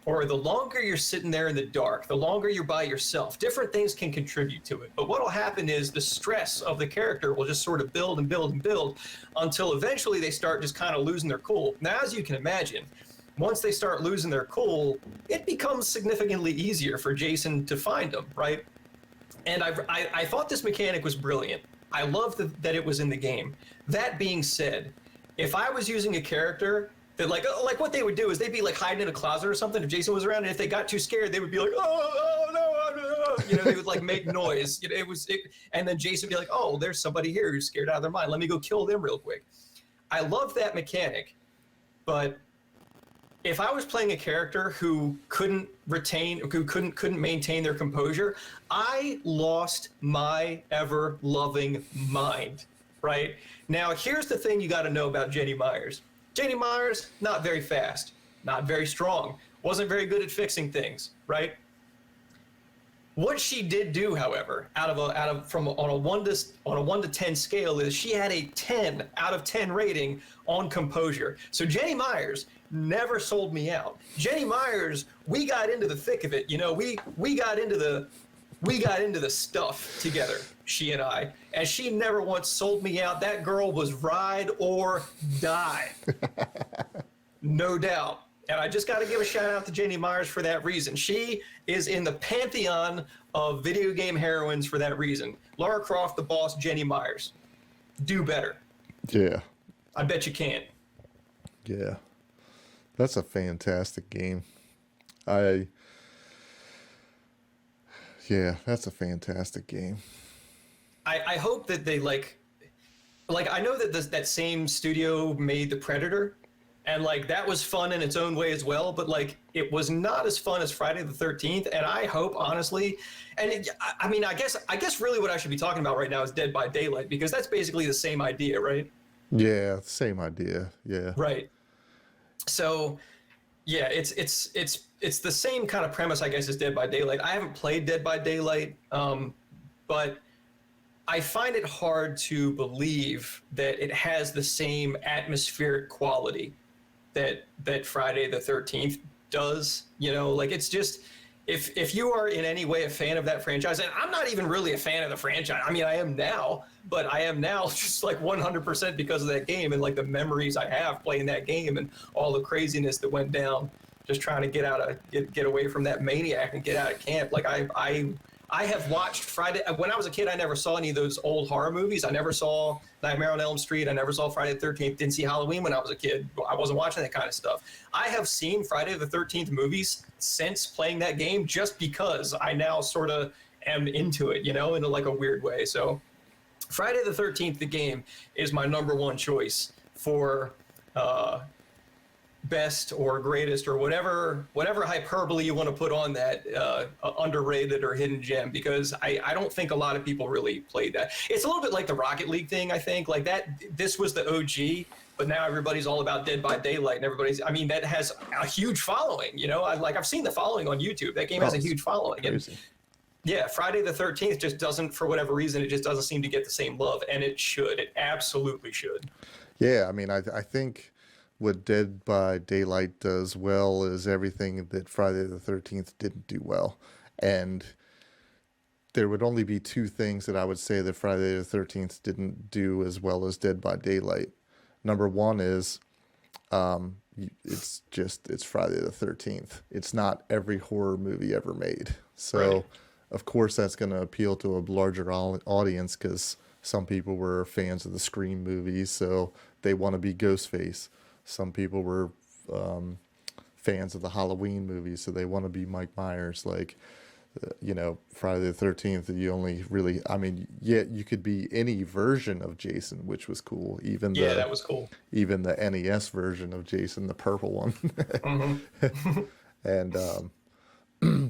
or the longer you're sitting there in the dark, the longer you're by yourself, different things can contribute to it. But what'll happen is the stress of the character will just sort of build and build and build until eventually they start just kind of losing their cool. Now, as you can imagine, once they start losing their cool, it becomes significantly easier for Jason to find them, right? And I thought this mechanic was brilliant. I loved that it was in the game. That being said, if I was using a character that like what they would do is they'd be like hiding in a closet or something if Jason was around, and if they got too scared, they would be like, oh no, you know, they would like make noise. You know, and then Jason would be like, oh, there's somebody here who's scared out of their mind. Let me go kill them real quick. I love that mechanic, but if I was playing a character who couldn't maintain their composure, I lost my ever-loving mind, right? Now, here's the thing you got to know about Jenny Myers. Jenny Myers, not very fast. not very strong, wasn't very good at fixing things, right? What she did do, however, from on a 1 to 10 scale, is she had a 10 out of 10 rating on composure. So Jenny Myers never sold me out. Jenny Myers, we got into the thick of it. You know, we got into the stuff together, she and I, and she never once sold me out. That girl was ride or die. No doubt. And I just got to give a shout out to Jenny Myers for that reason. She is in the pantheon of video game heroines for that reason. Lara Croft, the boss, Jenny Myers. Do better. Yeah. I bet you can. Yeah. That's a fantastic game. Yeah, that's a fantastic game. I hope that they like I know that that same studio made The Predator. And like that was fun in its own way as well, but like it was not as fun as Friday the 13th. And I hope, honestly, I mean, I guess really what I should be talking about right now is Dead by Daylight, because that's basically the same idea, right? Yeah, same idea. Yeah. Right. So, yeah, it's the same kind of premise, I guess, as Dead by Daylight. I haven't played Dead by Daylight, but I find it hard to believe that it has the same atmospheric quality that Friday the 13th does. You know, like it's just, if you are in any way a fan of that franchise, and I'm not even really a fan of the franchise. I mean, I am now, but I am now just like 100% because of that game and like the memories I have playing that game and all the craziness that went down, just trying to get away from that maniac and get out of camp. Like I have watched Friday. When I was a kid, I never saw any of those old horror movies. I never saw Nightmare on Elm Street. I never saw Friday the 13th. Didn't see Halloween when I was a kid. I wasn't watching that kind of stuff. I have seen Friday the 13th movies since playing that game, just because I now sort of am into it, you know, in like a weird way. So Friday the 13th, the game, is my number one choice for best or greatest or whatever hyperbole you want to put on that underrated or hidden gem, because I don't think a lot of people really played that. It's a little bit like the Rocket League thing, I think, like that. This was the OG, but now everybody's all about Dead by Daylight, and I mean, that has a huge following, you know. I've seen the following on YouTube. That game has a huge following. And yeah, Friday the 13th just doesn't, for whatever reason, it just doesn't seem to get the same love, and it should. It absolutely should. Yeah, I mean, I think what Dead by Daylight does well is everything that Friday the 13th didn't do well. And there would only be two things that I would say that Friday the 13th didn't do as well as Dead by Daylight. Number one is it's Friday the 13th. It's not every horror movie ever made. So, right. Of course, that's going to appeal to a larger audience, because some people were fans of the Scream movies, so they want to be Ghostface. Some people were fans of the Halloween movies, so they want to be Mike Myers. Like, you know, Friday the 13th, you only really, I mean, yeah, you could be any version of Jason, which was cool. That was cool. Even the NES version of Jason, the purple one. Mm-hmm. And,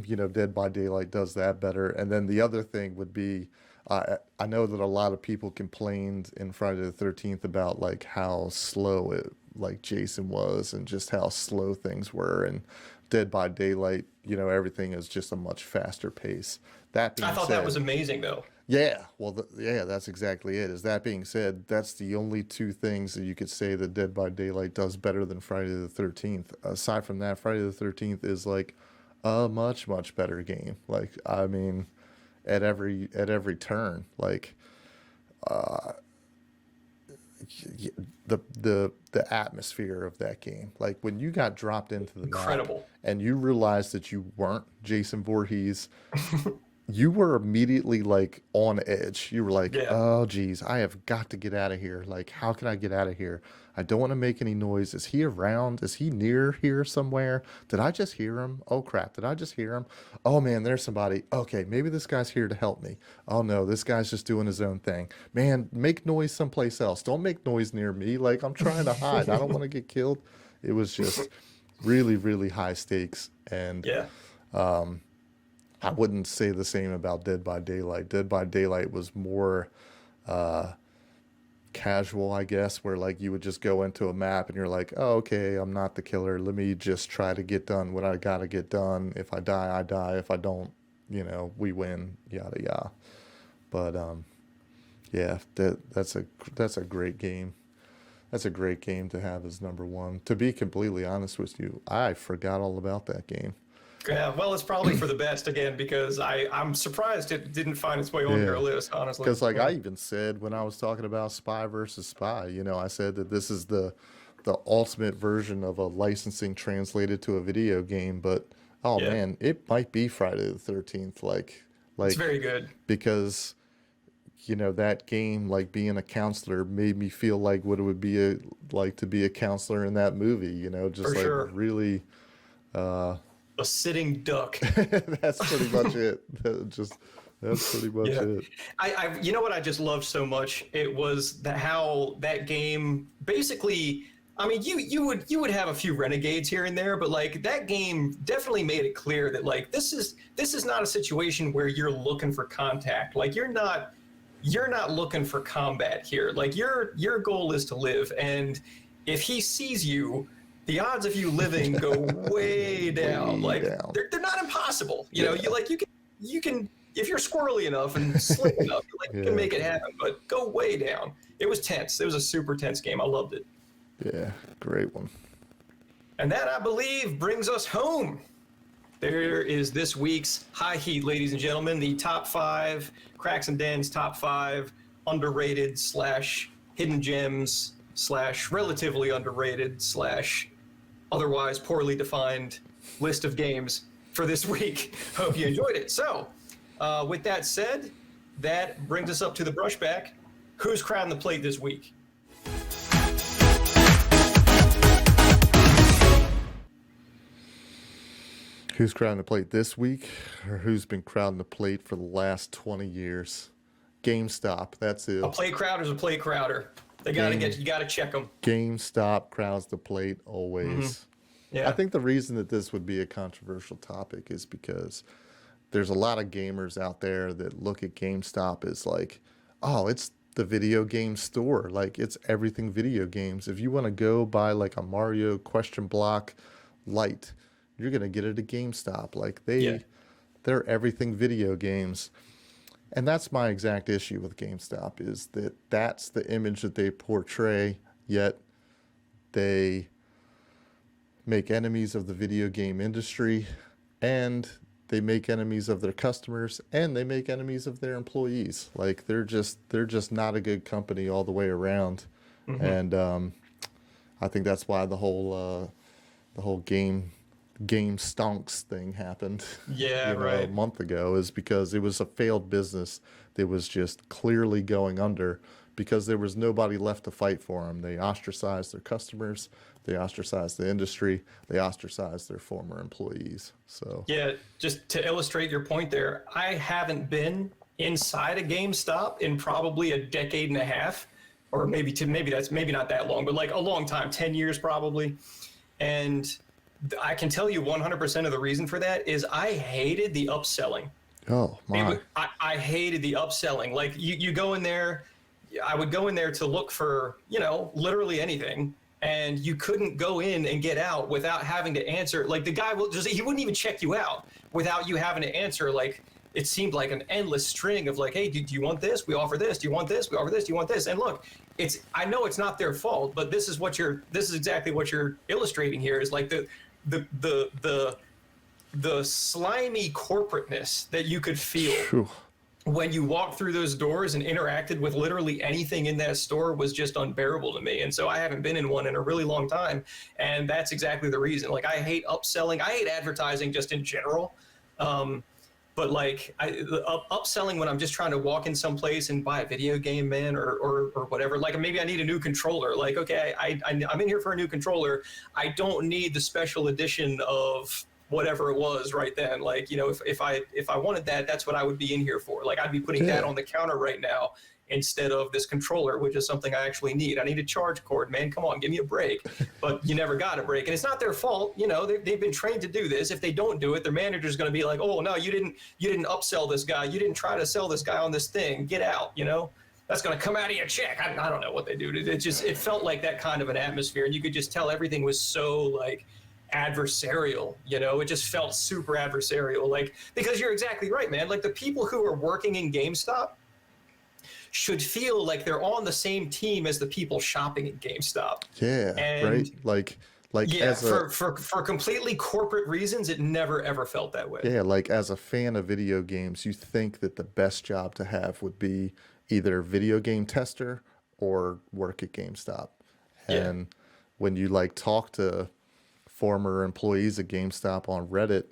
you know, Dead by Daylight does that better. And then the other thing would be, I know that a lot of people complained in Friday the 13th about like how slow like Jason was, and just how slow things were. And Dead by Daylight, you know, everything is just a much faster pace. That being I thought said, that was amazing, though. Yeah, well, yeah, that's exactly it. Is that being said, that's the only two things that you could say that Dead by Daylight does better than Friday the 13th. Aside from that, Friday the 13th is like a much, much better game. Like, I mean, at every turn, like, the atmosphere of that game, like when you got dropped into the incredible map and you realized that you weren't Jason Voorhees, you were immediately like on edge. You were like, yeah. Oh geez, I have got to get out of here. Like, how can I get out of here? I don't want to make any noise. Is he around? Is he near here somewhere? Did I just hear him? Oh crap, did I just hear him? Oh man, there's somebody. Okay, maybe this guy's here to help me. Oh no, this guy's just doing his own thing. Man, make noise someplace else. Don't make noise near me. Like, I'm trying to hide. I don't want to get killed. It was just really, really high stakes. And yeah. I wouldn't say the same about Dead by Daylight. Dead by Daylight was more casual, I guess, where like you would just go into a map and you're like, oh, okay, I'm not the killer. Let me just try to get done what I gotta get done. If I die, I die. If I don't, we win. Yada yada. But yeah, that's a great game. That's a great game to have as number one. To be completely honest with you, I forgot all about that game. Yeah, well, it's probably for the best again because I'm surprised it didn't find its way on Yeah. your list, honestly. Because like Yeah. I even said when I was talking about Spy versus Spy, I said that this is the ultimate version of a licensing translated to a video game, but oh Yeah, man, it might be Friday the 13th it's like very good because that game, like being a counselor, made me feel like what it would be like to be a counselor in that movie, just for like sure. really A sitting duck. that's pretty much it. That's pretty much Yeah, it. you know what I just loved so much? It was how that game basically. I mean, you would have a few renegades here and there, but like that game definitely made it clear that like this is not a situation where you're looking for contact. Like you're not looking for combat here. Like your goal is to live, and if he sees you, the odds of you living go way down. Way Like down. they're not impossible. Yeah. You can if you're squirrely enough and slick enough, you Yeah. can make it happen. But go way down. It was tense. It was a super tense game. I loved it. Yeah, great one. And that, I believe, brings us home. There is this week's High Heat, ladies and gentlemen. The top 5, Cracks and Dan's top 5 underrated / hidden gems / relatively underrated / otherwise poorly defined list of games for this week. Hope you enjoyed it. So, with that said, that brings us up to the brushback. Who's crowding the plate this week? Who's crowding the plate this week, or who's been crowding the plate for the last 20 years? GameStop, that's it. A plate crowder's a plate crowder. You gotta check them. GameStop crowds the plate always. Yeah. I think the reason that this would be a controversial topic is because there's a lot of gamers out there that look at GameStop as like, oh, it's the video game store. Like it's everything video games. If you want to go buy like a Mario question block light, you're gonna get it at GameStop. Like they're everything video games. And that's my exact issue with GameStop is that that's the image that they portray, yet they make enemies of the video game industry, and they make enemies of their customers, and they make enemies of their employees. Like they're just not a good company all the way around. And I think that's why the whole game stonks thing happened Yeah, a right. month ago, is because it was a failed business that was just clearly going under because there was nobody left to fight for them. They ostracized their customers, they ostracized the industry, they ostracized their former employees. So Yeah, just to illustrate your point there, I haven't been inside a GameStop in probably a decade and a half, or maybe not that long, but like a long time, 10 years probably. And I can tell you 100% of the reason for that is I hated the upselling. oh my. I hated the upselling. Like you go in there, I would go in there to look for, literally anything. And you couldn't go in and get out without having to answer. Like the guy he wouldn't even check you out without you having to answer. Like it seemed like an endless string of like, hey, do you want this? We offer this. Do you want this? We offer this. Do you want this? And look, I know it's not their fault, but this is exactly what you're illustrating here is like the slimy corporateness that you could feel Phew. when you walked through those doors and interacted with literally anything in that store was just unbearable to me. And so I haven't been in one in a really long time. And that's exactly the reason. Like I hate upselling. I hate advertising just in general. But like upselling when I'm just trying to walk in someplace and buy a video game, man, or whatever. Like maybe I need a new controller. Like, okay, I'm in here for a new controller. I don't need the special edition of whatever it was right then. Like, if I wanted that, that's what I would be in here for. Like I'd be putting that on the counter right now instead of this controller, which is something I actually need. I need a charge cord, man. Come on, give me a break. But you never got a break. And it's not their fault. They've been trained to do this. If they don't do it, their manager's going to be like, oh, no, you didn't upsell this guy. You didn't try to sell this guy on this thing. Get out, that's going to come out of your check. I don't know what they do. It felt like that kind of an atmosphere, and you could just tell everything was so like adversarial. It just felt super adversarial. Like, because you're exactly right, man. Like, the people who are working in GameStop should feel like they're on the same team as the people shopping at GameStop. Yeah, right. And Like yeah, as a for completely corporate reasons, it never ever felt that way. yeah, like as a fan of video games, you think that the best job to have would be either video game tester or work at GameStop. Yeah. And when you like talk to former employees at GameStop on Reddit,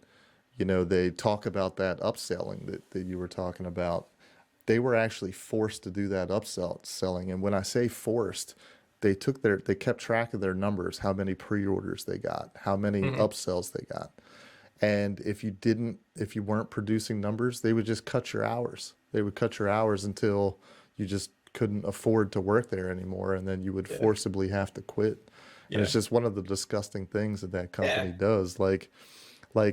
they talk about that upselling that you were talking about. They were actually forced to do that selling. And when I say forced, they kept track of their numbers, how many pre-orders they got, how many upsells they got. And if you weren't producing numbers, they would just cut your hours. They would cut your hours until you just couldn't afford to work there anymore, and then you would forcibly have to quit. And Yeah. it's just one of the disgusting things that company Yeah. does. Like, I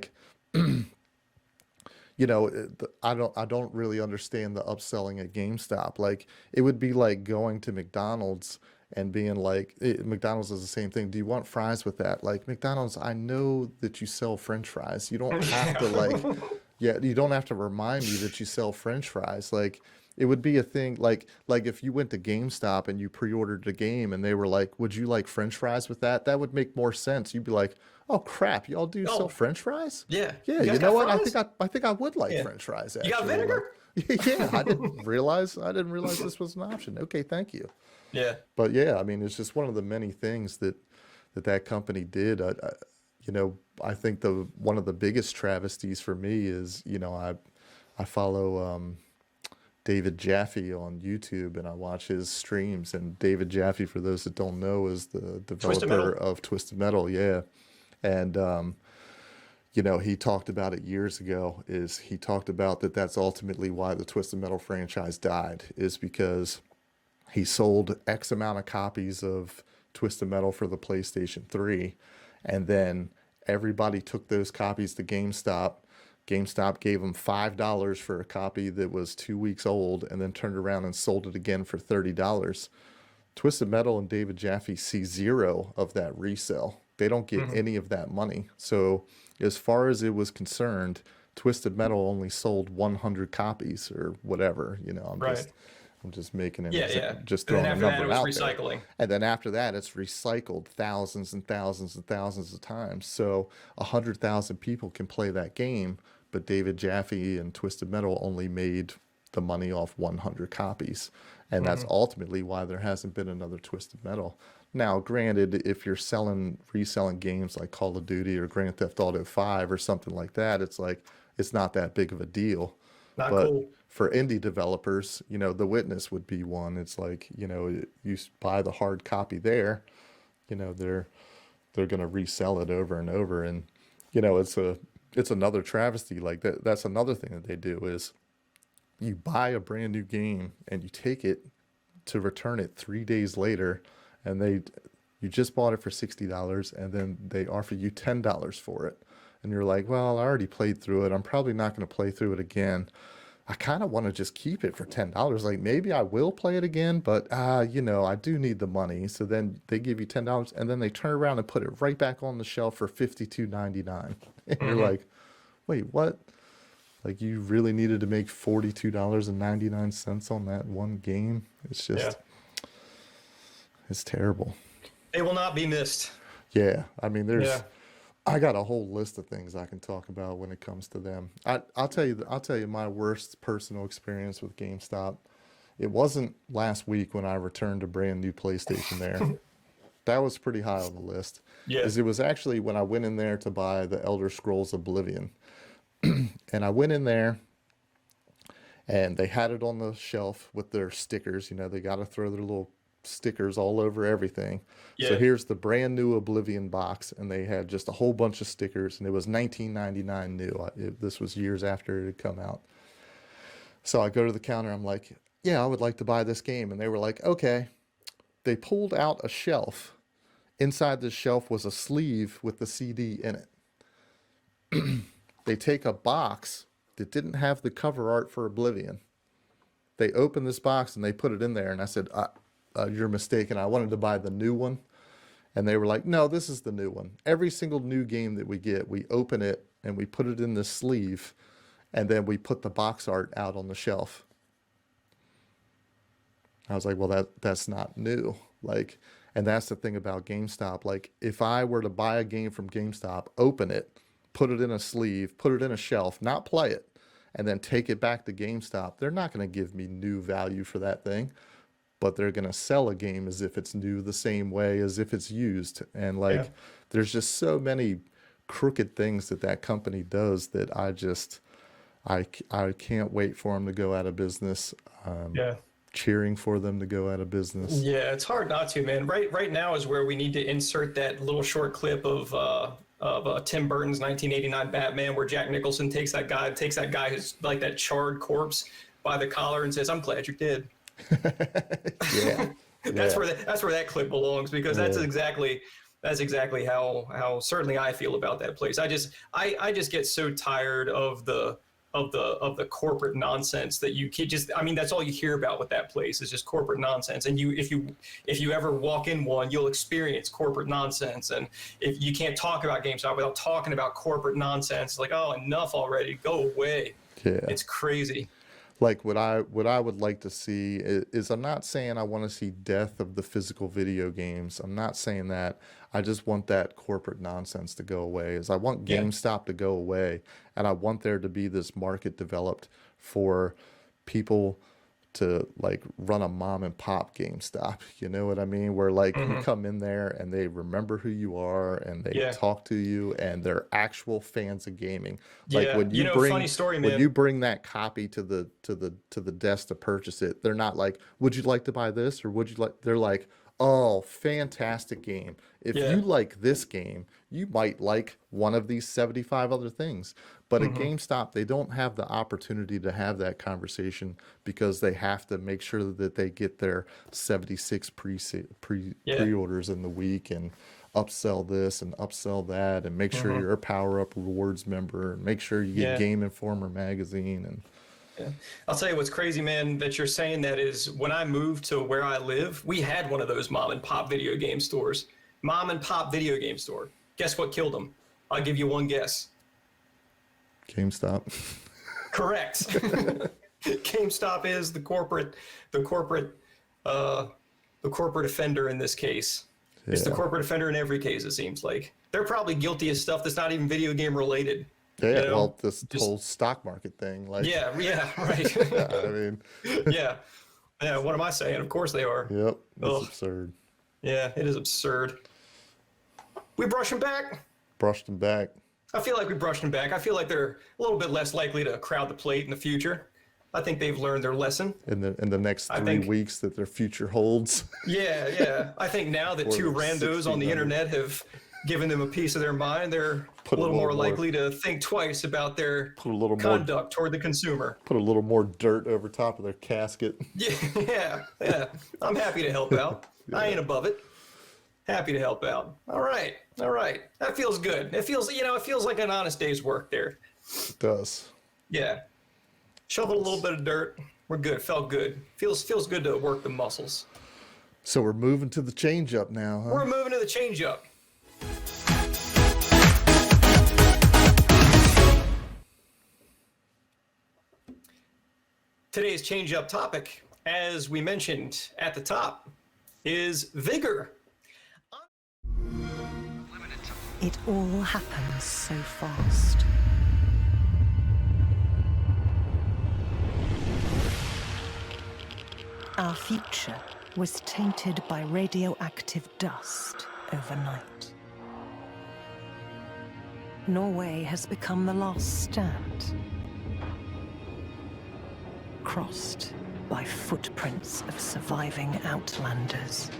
don't really understand the upselling at GameStop. Like, it would be like going to McDonald's and being like, McDonald's is the same thing. Do you want fries with that? Like, McDonald's, I know that you sell French fries. You don't have to you don't have to remind me that you sell French fries. Like, it would be a thing like if you went to GameStop and you pre-ordered a game and they were like, "Would you like French fries with that?" That would make more sense. You'd be like, "Oh crap, y'all do sell Oh, French fries?" yeah. Yeah, You you guys know got what? fries? I think I would like Yeah. French fries You got actually. vinegar? Yeah, I didn't realize this was an option. Okay, thank you. Yeah. But yeah, I mean, it's just one of the many things that company did. I think one of the biggest travesties for me is, I follow David Jaffe on YouTube and I watch his streams. And David Jaffe, for those that don't know, is the Twisted developer Metal. of Twisted Metal. Yeah, and he talked about it years ago. He talked about that's ultimately why the Twisted Metal franchise died, is because he sold X amount of copies of Twisted Metal for the PlayStation 3, and then everybody took those copies to GameStop. GameStop gave them $5 for a copy that was 2 weeks old, and then turned around and sold it again for $30. Twisted Metal and David Jaffe see zero of that resale. They don't get any of that money. So, as far as it was concerned, Twisted Metal only sold 100 copies or whatever. Right. I'm just making Yeah, yeah. just And then throwing a after that, number it was out there. recycling. And then after that, it's recycled thousands and thousands and thousands of times. So 100,000 people can play that game, but David Jaffe and Twisted Metal only made the money off 100 copies. And that's ultimately why there hasn't been another Twisted Metal. Now, granted, if you're reselling games like Call of Duty or Grand Theft Auto 5 or something like that, it's not that big of a deal. Not But cool. for indie developers, The Witness would be one. It's like, you buy the hard copy there, they're going to resell it over and over. And, it's another travesty. Like that's another thing that they do is you buy a brand new game and you take it to return it 3 days later, and you just bought it for $60, and then they offer you $10 for it. And you're like, well, I already played through it. I'm probably not going to play through it again. I kind of want to just keep it for $10. Like, maybe I will play it again, but I do need the money. So then they give you $10, and then they turn around and put it right back on the shelf for $52.99. And you're like, wait, what? Like, you really needed to make $42.99 on that one game? It's just, it's terrible. They will not be missed. Yeah, I mean, Yeah. I got a whole list of things I can talk about when it comes to them. I'll tell you my worst personal experience with GameStop. It wasn't last week when I returned a brand new PlayStation there. That was pretty high on the list. Yeah. It was actually when I went in there to buy the Elder Scrolls Oblivion. And I went in there and they had it on the shelf with their stickers. They got to throw their little stickers all over everything. So Yeah. here's the brand new Oblivion box, and they had just a whole bunch of stickers, and it was $19.99 new. This was years after it had come out. So I go to the counter. I'm like, yeah, I would like to buy this game. And they were like, okay. They pulled out a shelf. Inside the shelf was a sleeve with the CD in it. They take a box that didn't have the cover art for Oblivion. they opened this box and they put it in there, and I said, "You're mistaken. I wanted to buy the new one." And they were like, "No, this is the new one. Every single new game that we get, we open it and we put it in this sleeve, and then we put the box art out on the shelf." I was like, "Well, that's not new." Like, and that's the thing about GameStop. Like, if I were to buy a game from GameStop, open it, put it in a sleeve, put it in a shelf, not play it, and then take it back to GameStop, they're not going to give me new value for that thing, but they're going to sell a game as if it's new the same way as if it's used. And like, Yeah. there's just so many crooked things that company does that I can't wait for them to go out of business. Yeah. Cheering for them to go out of business. Yeah, it's hard not to, man. Right now is where we need to insert that little short clip of Tim Burton's 1989 Batman, where Jack Nicholson takes that guy who's like that charred corpse by the collar and says, "I'm glad you're dead." Yeah. That's Yeah. where that clip belongs, because that's Yeah. exactly how certainly I feel about that place. I just get so tired of the corporate nonsense that you can't just, I mean, that's all you hear about with that place is just corporate nonsense. And if you ever walk in one, you'll experience corporate nonsense. And if you can't talk about GameStop without talking about corporate nonsense, like, oh, enough already, go away. Yeah. It's crazy. Like what I would like to see is I'm not saying I want to see death of the physical video games. I'm not saying that. I just want that corporate nonsense to go away. Is I want Yeah. GameStop to go away, and I want there to be this market developed for people to like run a mom and pop GameStop. You know what I mean? Where like you come in there and they remember who you are and they Yeah. talk to you and they're actual fans of gaming. Like Yeah. when You you know, bring funny story, when man. you bring that copy to the desk to purchase it, they're not like, "Would you like to buy this?" or "Would you like?" They're like, "Oh, fantastic game. If Yeah. you like this game, you might like one of these 75 other things." But at GameStop, they don't have the opportunity to have that conversation because they have to make sure that they get their 76 Yeah. pre-orders in the week and upsell this and upsell that and make sure you're a Power Up Rewards member and make sure you get Yeah. Game Informer magazine. And Yeah. I'll tell you what's crazy, man, that you're saying that is when I moved to where I live, we had one of those mom and pop video game stores. Mom and pop video game store. Guess what killed them? I'll give you one guess. GameStop. Correct. GameStop is the corporate offender in this case. It's the Yeah. corporate offender in every case, it seems like. They're probably guilty of stuff that's not even video game related. Yeah, You know, well, this just- whole stock market thing, like, Yeah, right. I mean, Yeah. Yeah, what am I saying? Of course they are. yep, it's Ugh. absurd. Yeah, it is absurd. We brush them back. Brushed them back. I feel like we brushed them back. I feel like they're a little bit less likely to crowd the plate in the future. I think they've learned their lesson. In the next I 3 think- weeks that their future holds. Yeah. I think now that Or two the randos on the 1600. internet have given them a piece of their mind, they're Put a a little little more more- likely to think twice about their Put a little more conduct toward the consumer. put a little more dirt over top of their casket. Yeah. I'm happy to help out. I ain't above it. Happy to help out. All right. That feels good. It feels like an honest day's work there. It does. Yeah. Shovel a little bit of dirt. We're good. Felt good. Feels good to work the muscles. So we're moving to the change up now, huh? We're moving to the change up. Today's change up topic, as we mentioned at the top, is Vigor. It all happens so fast. Our future was tainted by radioactive dust overnight. Norway has become the last stand, crossed by footprints of surviving outlanders.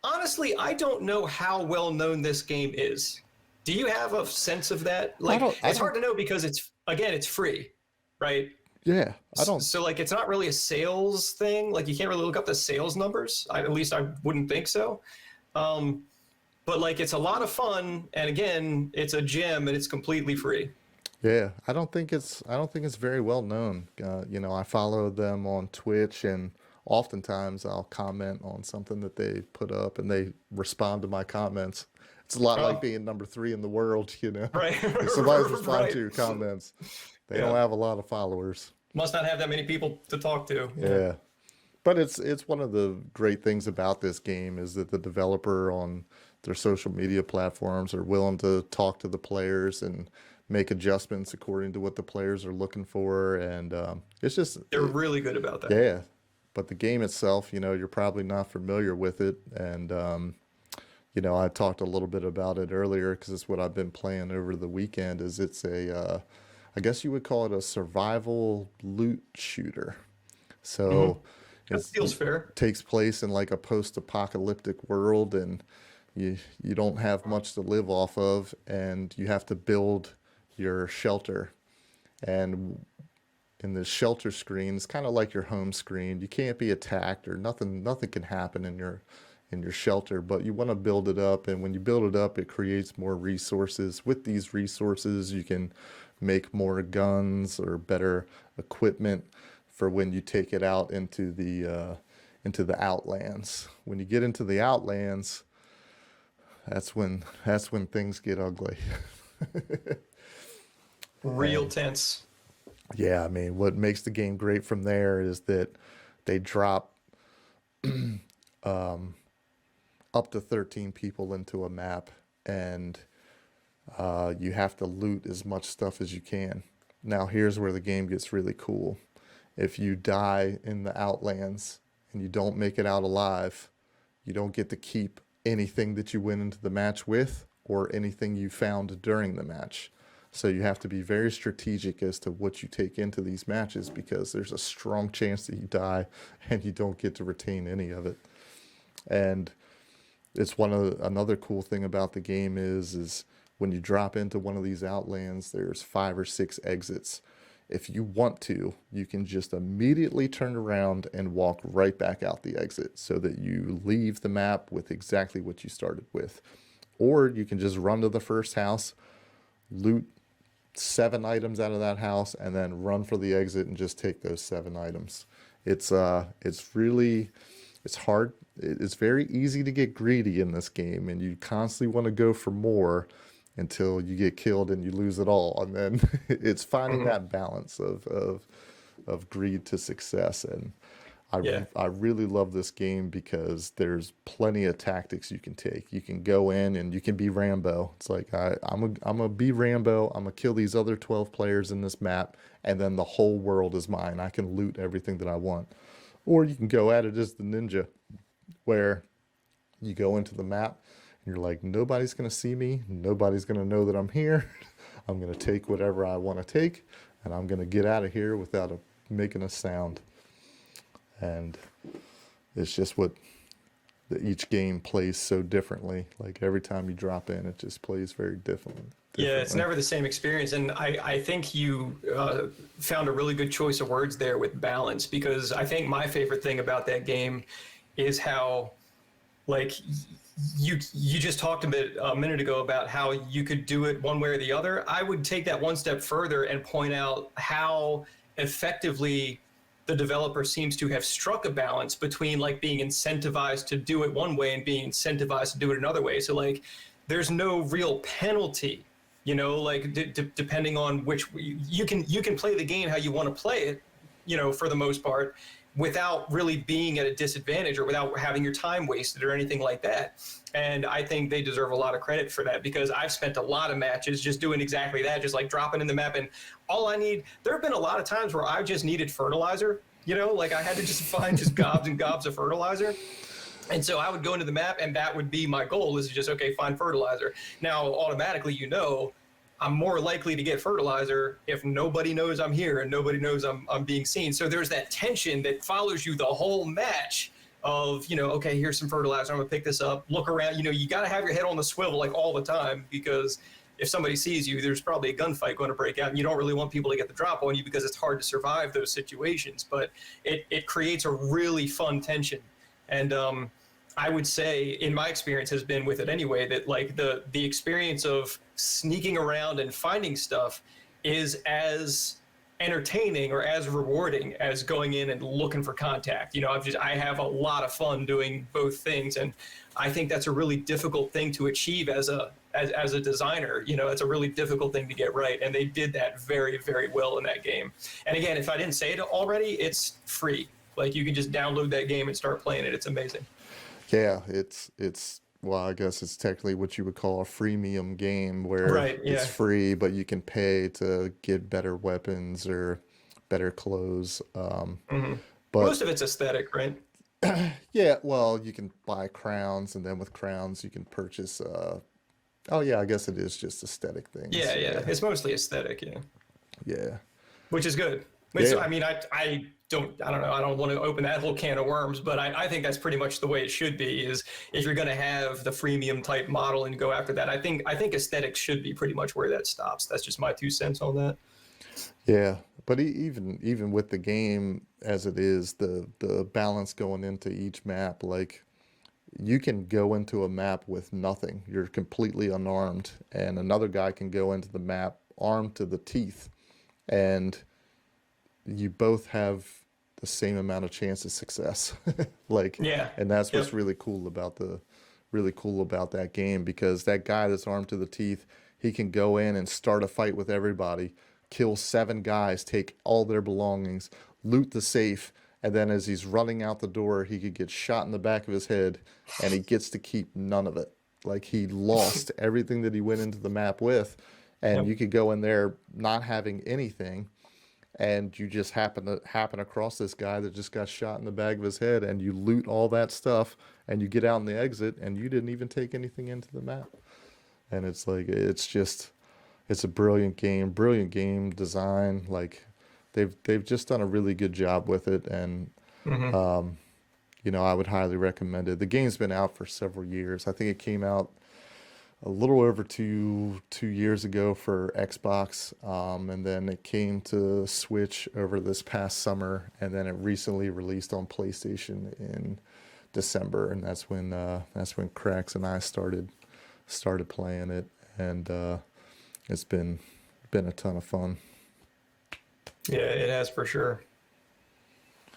honestly, I don't know how well known this game is. Do you have a sense of that? Like, I it's hard don't, to know because it's free, right? yeah, I don't, So like, it's not really a sales thing. Like, you can't really look up the sales numbers. At least I wouldn't think so. Um, but like, it's a lot of fun, and again, it's a gem, and it's completely free. yeah, I don't think it's very well known. You know, I follow them on Twitch, and oftentimes I'll comment on something that they put up, and they respond to my comments. It's a lot like Oh, being number three in the world, you know. right, If somebody's responding to right. your comments, they don't Yeah, have a lot of followers. must not have that many people to talk to. Yeah. Yeah. But it's one of the great things about this game is that the developer on their social media platforms are willing to talk to the players and make adjustments according to what the players are looking for, and it's just They're really good about that. yeah. But the game itself, you know, you're probably not familiar with it, and you know, I talked a little bit about it earlier because it's what I've been playing over the weekend. Is it's a I guess you would call it a survival loot shooter. So That feels fair. takes place in like a post-apocalyptic world, and you don't have much to live off of, and you have to build your shelter. And in this shelter screen, it's kind of like your home screen. You can't be attacked or nothing can happen in your shelter, but you want to build it up, and when you build it up, it creates more resources. With these resources, you can make more guns or better equipment for when you take it out into the outlands. When you get into the outlands, that's when things get ugly. Real tense. Yeah, I mean, what makes the game great from there is that they drop up to 13 people into a map, and you have to loot as much stuff as you can. Now, here's where the game gets really cool. If you die in the Outlands and you don't make it out alive, you don't get to keep anything that you went into the match with or anything you found during the match. So you have to be very strategic as to what you take into these matches because there's a strong chance that you die and you don't get to retain any of it. And it's another cool thing about the game is when you drop into one of these outlands, there's 5 or 6 exits. If you want to, you can just immediately turn around and walk right back out the exit so that you leave the map with exactly what you started with. Or you can just run to the first house, loot 7 items out of that house, and then run for the exit and just take those 7 items. It's really, it's hard. It's very easy to get greedy in this game, and you constantly want to go for more until you get killed and you lose it all. And then it's finding that balance of greed to success. And Yeah. I really love this game because there's plenty of tactics you can take. You can go in and you can be Rambo. It's like I'm gonna be Rambo. I'm gonna kill these other 12 players in this map, and then the whole world is mine. I can loot everything that I want. Or you can go at it as the ninja, where you go into the map and you're like, nobody's gonna see me. Nobody's gonna know that I'm here. I'm gonna take whatever I want to take, and I'm gonna get out of here without making a sound. And it's just what each game plays so differently. Like every time you drop in, it just plays very differently. Yeah, it's never the same experience. And I think you found a really good choice of words there with balance, because I think my favorite thing about that game is how, like, you just talked a minute ago about how you could do it one way or the other. I would take that one step further and point out how effectively the developer seems to have struck a balance between like being incentivized to do it one way and being incentivized to do it another way. So like, there's no real penalty, like depending on which you can play the game how you want to play it, for the most part, without really being at a disadvantage or without having your time wasted or anything like that. And I think they deserve a lot of credit for that, because I've spent a lot of matches just doing exactly that, just like dropping in the map. And there have been a lot of times where I just needed fertilizer, like I had to just find just gobs and gobs of fertilizer. And so I would go into the map, and that would be my goal, is just, okay, find fertilizer. Now, automatically, I'm more likely to get fertilizer if nobody knows I'm here and nobody knows I'm being seen. So there's that tension that follows you the whole match of, okay, here's some fertilizer, I'm gonna pick this up, look around. You got to have your head on the swivel like all the time, because if somebody sees you, there's probably a gunfight going to break out, and you don't really want people to get the drop on you, because it's hard to survive those situations. But it creates a really fun tension. And I would say, in my experience has been with it anyway, that like the experience of sneaking around and finding stuff is as entertaining or as rewarding as going in and looking for contact. I have a lot of fun doing both things, and I think that's a really difficult thing to achieve as a designer. It's a really difficult thing to get right, and they did that very, very well in that game. And again, if I didn't say it already, it's free. Like, you can just download that game and start playing it. It's amazing. Yeah, it's well, I guess it's technically what you would call a freemium game, where Right, it's yeah. free, but you can pay to get better weapons or better clothes. But Most of it's aesthetic, right? yeah, well, you can buy crowns, and then with crowns you can purchase. Oh yeah, I guess it is just aesthetic things. Yeah, yeah. Yeah, It's mostly aesthetic, yeah. yeah, Which is good. So, yeah. I mean, I don't know. I don't want to open that whole can of worms, but I think that's pretty much the way it should be. Is if you're going to have the freemium type model and go after that, I think aesthetics should be pretty much where that stops. That's just my 2 cents on that. Yeah, but even with the game as it is, the balance going into each map, like you can go into a map with nothing. You're completely unarmed, and another guy can go into the map armed to the teeth, and you both have the same amount of chance of success. Like, Yeah. and that's what's Yep. really cool about that game, because that guy that's armed to the teeth, he can go in and start a fight with everybody, kill 7 guys, take all their belongings, loot the safe, and then as he's running out the door, he could get shot in the back of his head, and he gets to keep none of it. Like, he lost everything that he went into the map with, and Yep. you could go in there not having anything, and you just happen across this guy that just got shot in the back of his head, and you loot all that stuff, and you get out in the exit, and you didn't even take anything into the map. And it's like, it's a brilliant game design. Like, they've just done a really good job with it, and I would highly recommend it. The game's been out for several years. I think it came out a little over 2 years ago for Xbox, and then it came to Switch over this past summer, and then it recently released on PlayStation in December, and that's when Cracks and I started playing it, and it's been a ton of fun. Yeah, it has for sure.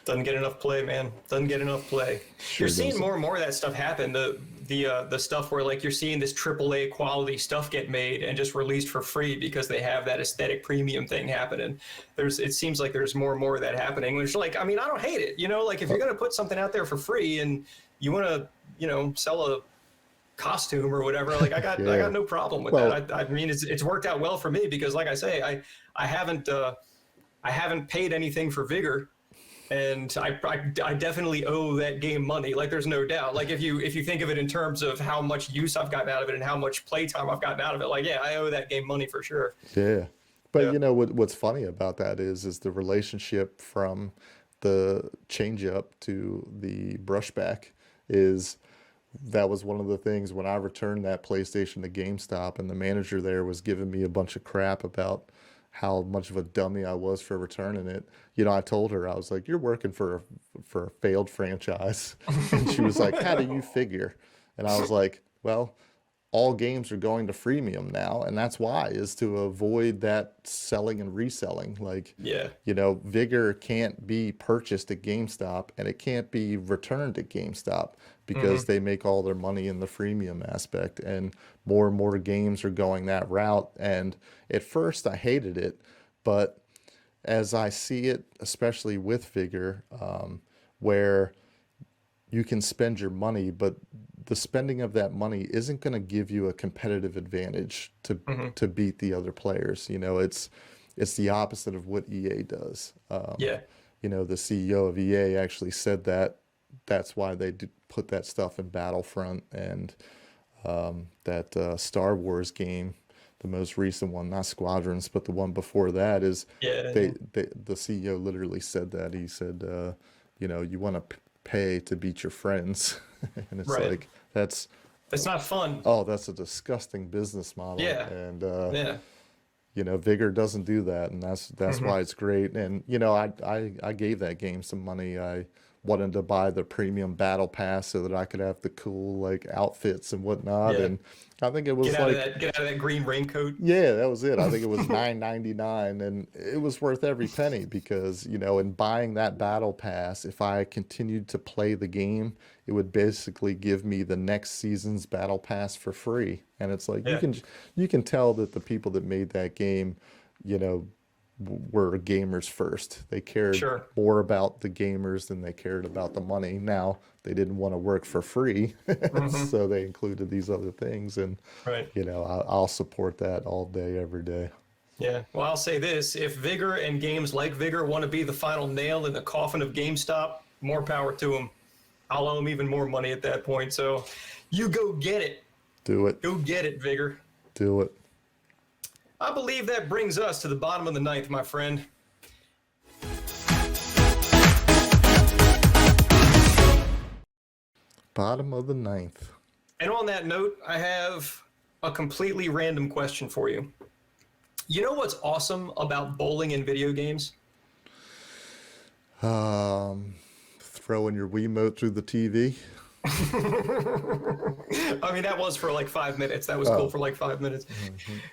Doesn't get enough play, man. Doesn't get enough play. Sure You're seeing doesn't. more and more of that stuff happen. The stuff where, like, you're seeing this AAA quality stuff get made and just released for free because they have that aesthetic premium thing happening. It seems like there's more and more of that happening. Which, like, I mean, I don't hate it. Like, if you're gonna put something out there for free and you want to, sell a costume or whatever, like, I got Yeah. no problem with Well, that. I mean, it's worked out well for me, because, like I say, I haven't paid anything for Vigor, and I definitely owe that game money. Like, there's no doubt. Like, if you think of it in terms of how much use I've gotten out of it and how much playtime I've gotten out of it, like, yeah, I owe that game money for sure. yeah. But Yeah. what's funny about that is the relationship from the change up to the brushback is that was one of the things when I returned that PlayStation to GameStop, and the manager there was giving me a bunch of crap about how much of a dummy I was for returning it. I told her, I was like, "You're working for a failed franchise," and she was like, "How do you figure?" And I was like, "Well, all games are going to freemium now, and that's why, is to avoid that selling and reselling. Like, Yeah. Vigor can't be purchased at GameStop, and it can't be returned at GameStop, because they make all their money in the freemium aspect, and more games are going that route. And at first I hated it, but as I see it, especially with Vigor, where you can spend your money, but the spending of that money isn't going to give you a competitive advantage to beat the other players. It's the opposite of what EA does. Yeah. The CEO of EA actually said that that's why they put that stuff in Battlefront, and that Star Wars game, the most recent one, not Squadrons, but the one before that, is Yeah. the CEO literally said that. He said, you want to pay to beat your friends. And it's Right. like, that's, It's not fun. oh, that's a disgusting business model. Yeah. And, Yeah. you know, Vigor doesn't do that, and that's Mm-hmm. why it's great. And you know, I gave that game some money. I wanted to buy the premium battle pass so that I could have the cool like outfits and whatnot. Yeah. And I think it was like, Get out of that green raincoat. yeah, that was it. I think it was 9.99, and it was worth every penny because, you know, in buying that battle pass, if I continued to play the game, it would basically give me the next season's battle pass for free. And it's like Yeah. you can tell that the people that made that game, you know, were gamers first. They cared Sure. more about the gamers than they cared about the money. Now, they didn't want to work for free, so they included these other things. And, Right. you know, I'll support that all day, every day. Yeah. Well, I'll say this: if Vigor and games like Vigor want to be the final nail in the coffin of GameStop, more power to them. I'll owe them even more money at that point. So, you go get it. Do it. Go get it, Vigor. Do it. I believe that brings us to the bottom of the ninth, my friend. Bottom of the ninth. And on that note, I have a completely random question for you. You know what's awesome about bowling in video games? Throwing your Wiimote through the TV. I mean, that was for like 5 minutes. That was cool for like 5 minutes.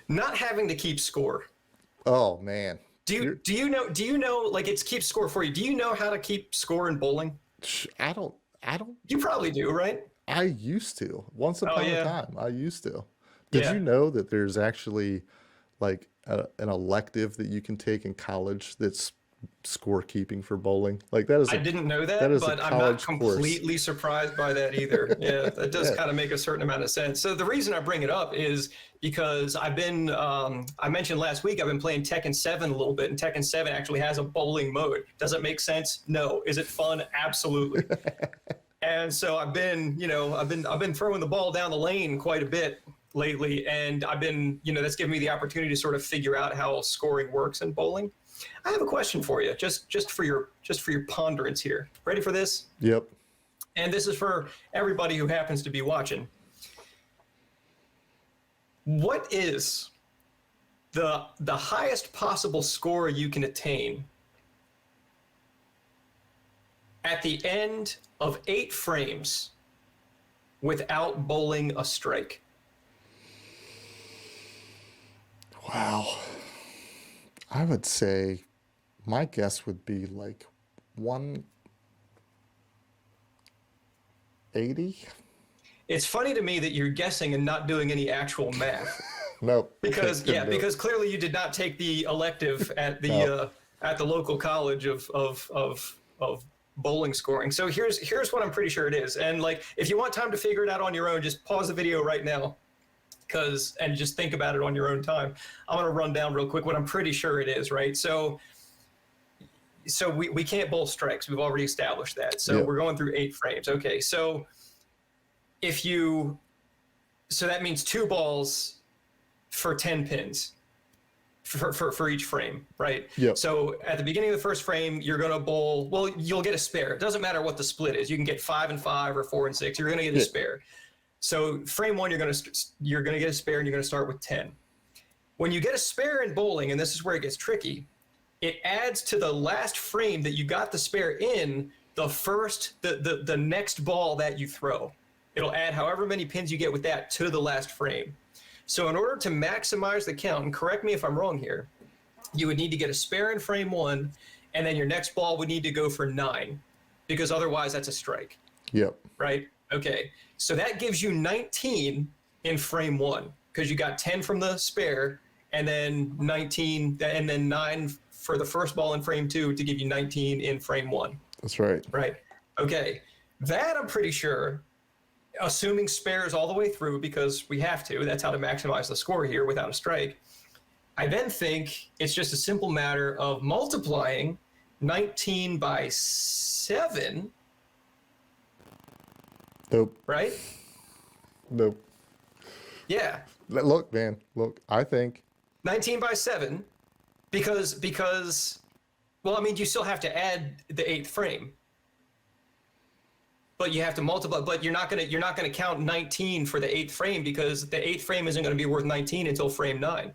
Not having to keep score. Oh man. Do you know like it's keeps score for you? Do you know how to keep score in bowling? I don't. You probably do, right? I used to. Once upon yeah. a time, I used to. Did Yeah. you know that there's actually like an elective that you can take in college that's scorekeeping for bowling? Like that is I a, didn't know that that, is a but I'm not college course. completely surprised by that either. Yeah, that does Yeah. kind of make a certain amount of sense. So the reason I bring it up is because I've been, I mentioned last week, I've been playing Tekken 7 a little bit, and Tekken 7 actually has a bowling mode. Does it make sense? No. Is it fun? Absolutely. And so I've been, I've been throwing the ball down the lane quite a bit lately, and I've been, that's given me the opportunity to sort of figure out how scoring works in bowling. I have a question for you, just for your ponderance here. Ready for this? Yep. And this is for everybody who happens to be watching. What is the highest possible score you can attain at the end of 8 frames without bowling a strike? Wow. I would say my guess would be like 180. It's funny to me that you're guessing and not doing any actual math. Nope. Because couldn't do it. because clearly you did not take the elective at the No. local college of bowling scoring. So here's what I'm pretty sure it is. And like, if you want time to figure it out on your own, just pause the video right now, and just think about it on your own time. I'm gonna run down real quick what I'm pretty sure it is. Right. So we can't bowl strikes. We've already established that. So Yep. we're going through 8 frames. Okay. So that means 2 balls for 10 pins for each frame, right? Yep. So at the beginning of the first frame, you're going to bowl, well, you'll get a spare. It doesn't matter what the split is. You can get 5 and 5 or 4 and 6. You're going to get a Yeah. spare. So frame 1, you're going to get a spare, and you're going to start with 10. When you get a spare in bowling, and this is where it gets tricky, it adds to the last frame that you got the spare in the next ball that you throw. It'll add however many pins you get with that to the last frame. So in order to maximize the count, and correct me if I'm wrong here, you would need to get a spare in frame 1, and then your next ball would need to go for 9, because otherwise that's a strike, Yep. right? Okay, so that gives you 19 in frame 1, because you got 10 from the spare, and then 19, and then 9 for the first ball in frame 2 to give you 19 in frame 1. That's right. Right. Okay. That I'm pretty sure, assuming spares all the way through, because we have to, that's how to maximize the score here without a strike. I then think it's just a simple matter of multiplying 19 by 7, Nope. right? Nope. Yeah. Look, man. Look, I think 19 by 7, because well, I mean, you still have to add the 8th frame. but you have to multiply. But you're not gonna count 19 for the 8th frame, because the 8th frame isn't going to be worth 19 until frame 9.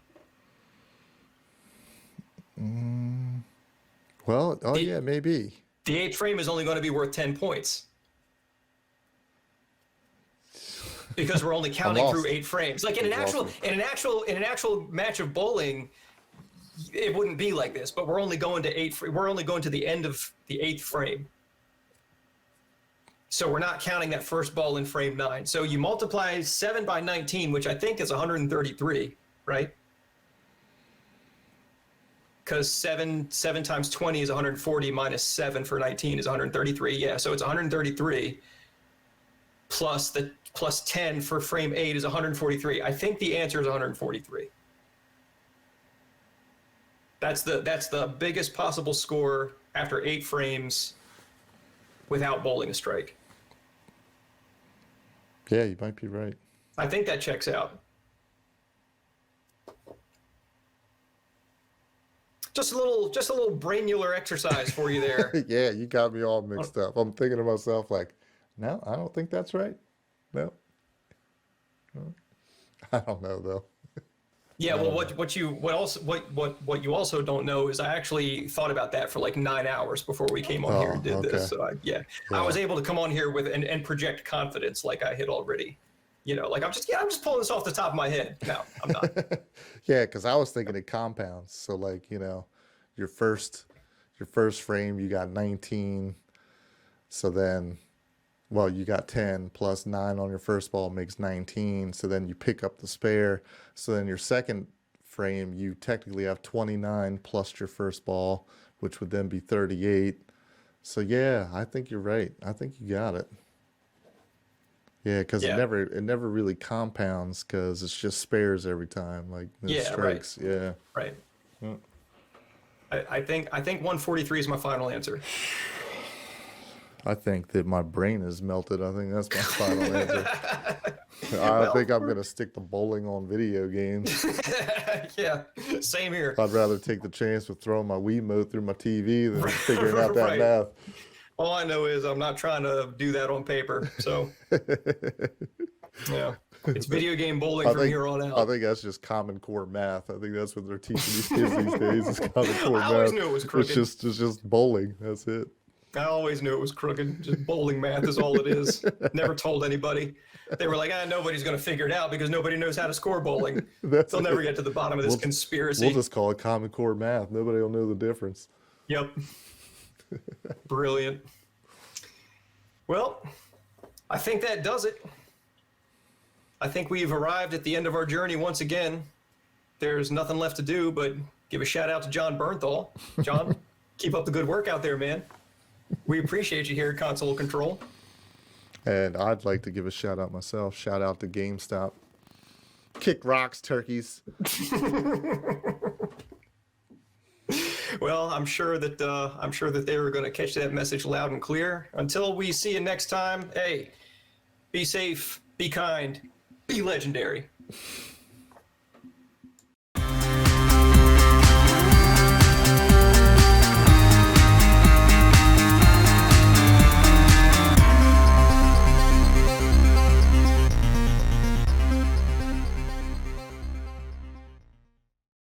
Well, yeah, maybe. The 8th frame is only going to be worth 10 points. Because we're only counting through 8 frames. Like in an actual match of bowling, it wouldn't be like this. But we're only going to we're only going to the end of the 8th frame. So we're not counting that first ball in frame 9. So you multiply 7 by 19, which I think is 133, right? Because 7 times 20 is 140 minus 7 for 19 is 133. Yeah, so it's 133 plus 10 for frame 8 is 143. I think the answer is 143. That's the biggest possible score after 8 frames without bowling a strike. Yeah, you might be right. I think that checks out. Just a little brainular exercise for you there. Yeah, you got me all mixed up. I'm thinking to myself like, no, I don't think that's right. No. I don't know though. Yeah, well, what you also don't know is I actually thought about that for like 9 hours before we came on here and did this. So I was able to come on here with and project confidence like I had already, like I'm just pulling this off the top of my head. No, I'm not. Yeah, because I was thinking in compounds. So like, your first frame you got 19. So then, well, you got 10 plus 9 on your first ball makes 19. So then you pick up the spare. So then your second frame, you technically have 29 plus your first ball, which would then be 38. So yeah, I think you're right. I think you got it. Yeah, because it never really compounds because it's just spares every time, like strikes. Right. Yeah. Right. Yeah. I think 143 is my final answer. I think that my brain is melted. I think that's my final answer. I think I'm going to stick to bowling on video games. Yeah, same here. I'd rather take the chance with throwing my Wiimote through my TV than figuring out that math. All I know is I'm not trying to do that on paper. So, yeah, it's video game bowling from here on out. I think that's just Common Core math. I think that's what they're teaching these kids these days is Common Core math. I always knew it was crooked. It's just bowling. That's it. I always knew it was crooked. Just bowling math is all it is. Never told anybody. They were like, nobody's going to figure it out because nobody knows how to score bowling. They'll never get to the bottom of this conspiracy. We'll just call it Common Core math. Nobody will know the difference. Yep. Brilliant. Well, I think that does it. I think we've arrived at the end of our journey once again. There's nothing left to do but give a shout out to John Bernthal. John, keep up the good work out there, man. We appreciate you here at Console Control. And I'd like to give a shout out myself. Shout out to GameStop. Kick rocks, turkeys. Well, I'm sure that they were going to catch that message loud and clear. Until we see you next time, hey, be safe, be kind, be legendary.